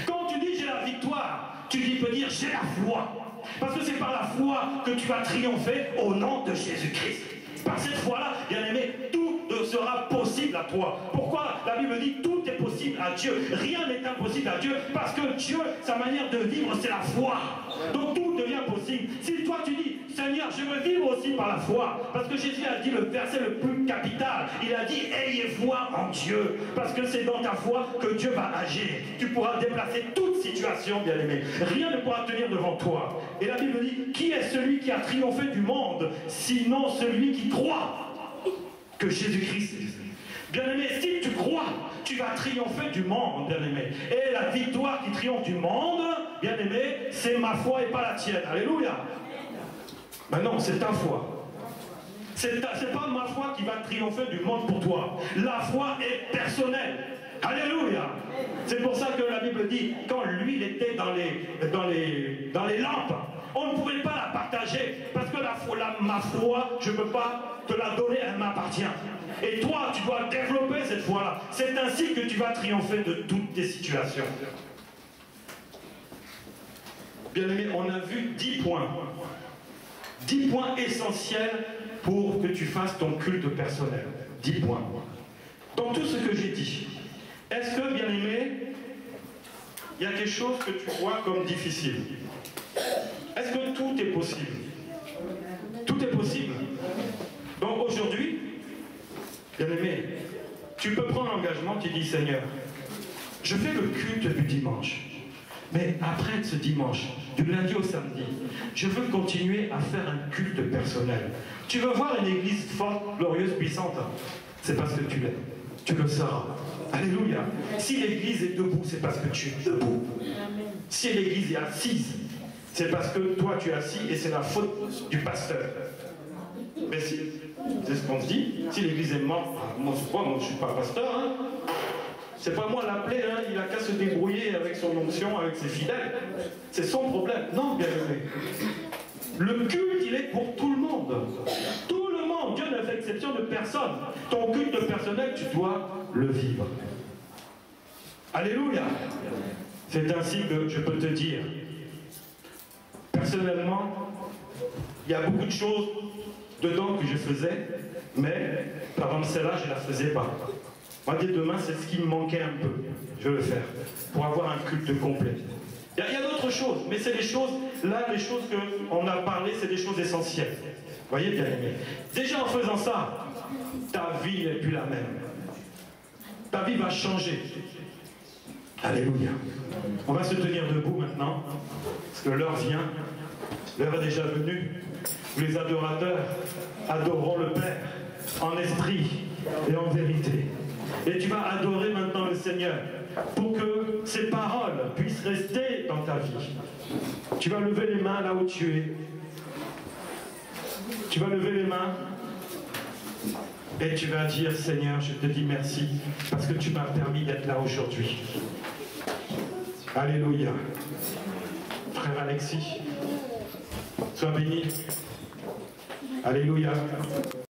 Speaker 1: Quand tu dis j'ai la victoire, tu peux dire j'ai la foi. Parce que c'est par la foi que tu vas triompher au nom de Jésus-Christ. Par cette foi-là, bien-aimé, tout sera possible à toi. Pourquoi la Bible dit tout est possible à Dieu? Rien n'est impossible à Dieu, parce que Dieu, sa manière de vivre, c'est la foi. Donc tout devient possible. Si toi tu dis, Seigneur, je veux vivre aussi par la foi, parce que Jésus a dit le verset le plus capital, il a dit, ayez foi en Dieu, parce que c'est dans ta foi que Dieu va agir. Tu pourras déplacer toute situation, bien-aimé. Rien ne pourra tenir devant toi. Et la Bible dit, qui est celui qui a triomphé du monde, sinon celui qui croit que Jésus-Christ est. Bien-aimé, si tu crois, tu vas triompher du monde, bien-aimé. Et la victoire qui triomphe du monde, bien-aimé, c'est ma foi et pas la tienne. Alléluia. Ben non, c'est ta foi. C'est pas ma foi qui va triompher du monde pour toi. La foi est personnelle. Alléluia. C'est pour ça que la Bible dit, quand l'huile était dans les lampes, on ne pouvait pas la partager, parce que ma foi, je ne peux pas te la donner, elle m'appartient. Et toi, tu dois développer cette foi-là. C'est ainsi que tu vas triompher de toutes tes situations. Bien-aimé, on a vu 10 points. 10 points essentiels pour que tu fasses ton culte personnel. 10 points. Dans tout ce que j'ai dit, est-ce que, bien-aimé, il y a quelque chose que tu vois comme difficile? Est-ce que tout est possible? Tout est possible. Donc aujourd'hui, bien-aimé, tu peux prendre l'engagement, tu dis, Seigneur, je fais le culte du dimanche. Mais après ce dimanche, du lundi au samedi, je veux continuer à faire un culte personnel. Tu veux voir une église forte, glorieuse, puissante? C'est parce que tu l'es. Tu le sauras. Alléluia. Si l'église est debout, c'est parce que tu es debout. Si l'église est assise, c'est parce que toi tu es assis et c'est la faute du pasteur. Mais si, c'est ce qu'on se dit. Si l'église est morte, moi je ne suis pas pasteur. Hein. C'est pas moi l'appeler, hein. Il a qu'à se débrouiller avec son onction, avec ses fidèles. C'est son problème. Non, bien aimé. Le culte, il est pour tout le monde. Tout le monde. Dieu n'a fait exception de personne. Ton culte personnel, tu dois le vivre. Alléluia. C'est ainsi que je peux te dire. Personnellement, il y a beaucoup de choses dedans que je faisais, mais par exemple celle-là, je ne la faisais pas. Moi, dès demain, c'est ce qui me manquait un peu. Je vais le faire pour avoir un culte complet. Il y a d'autres choses, mais c'est des choses, là, les choses qu'on a parlé, c'est des choses essentielles. Vous voyez, bien aimé. Déjà en faisant ça, ta vie n'est plus la même. Ta vie va changer. Alléluia. On va se tenir debout maintenant, parce que l'heure vient. L'heure est déjà venue. Les adorateurs adoreront le Père en esprit et en vérité. Et tu vas adorer maintenant le Seigneur pour que ces paroles puissent rester dans ta vie. Tu vas lever les mains là où tu es. Tu vas lever les mains. Et tu vas dire, Seigneur, je te dis merci parce que tu m'as permis d'être là aujourd'hui. Alléluia. Frère Alexis, sois béni. Alléluia.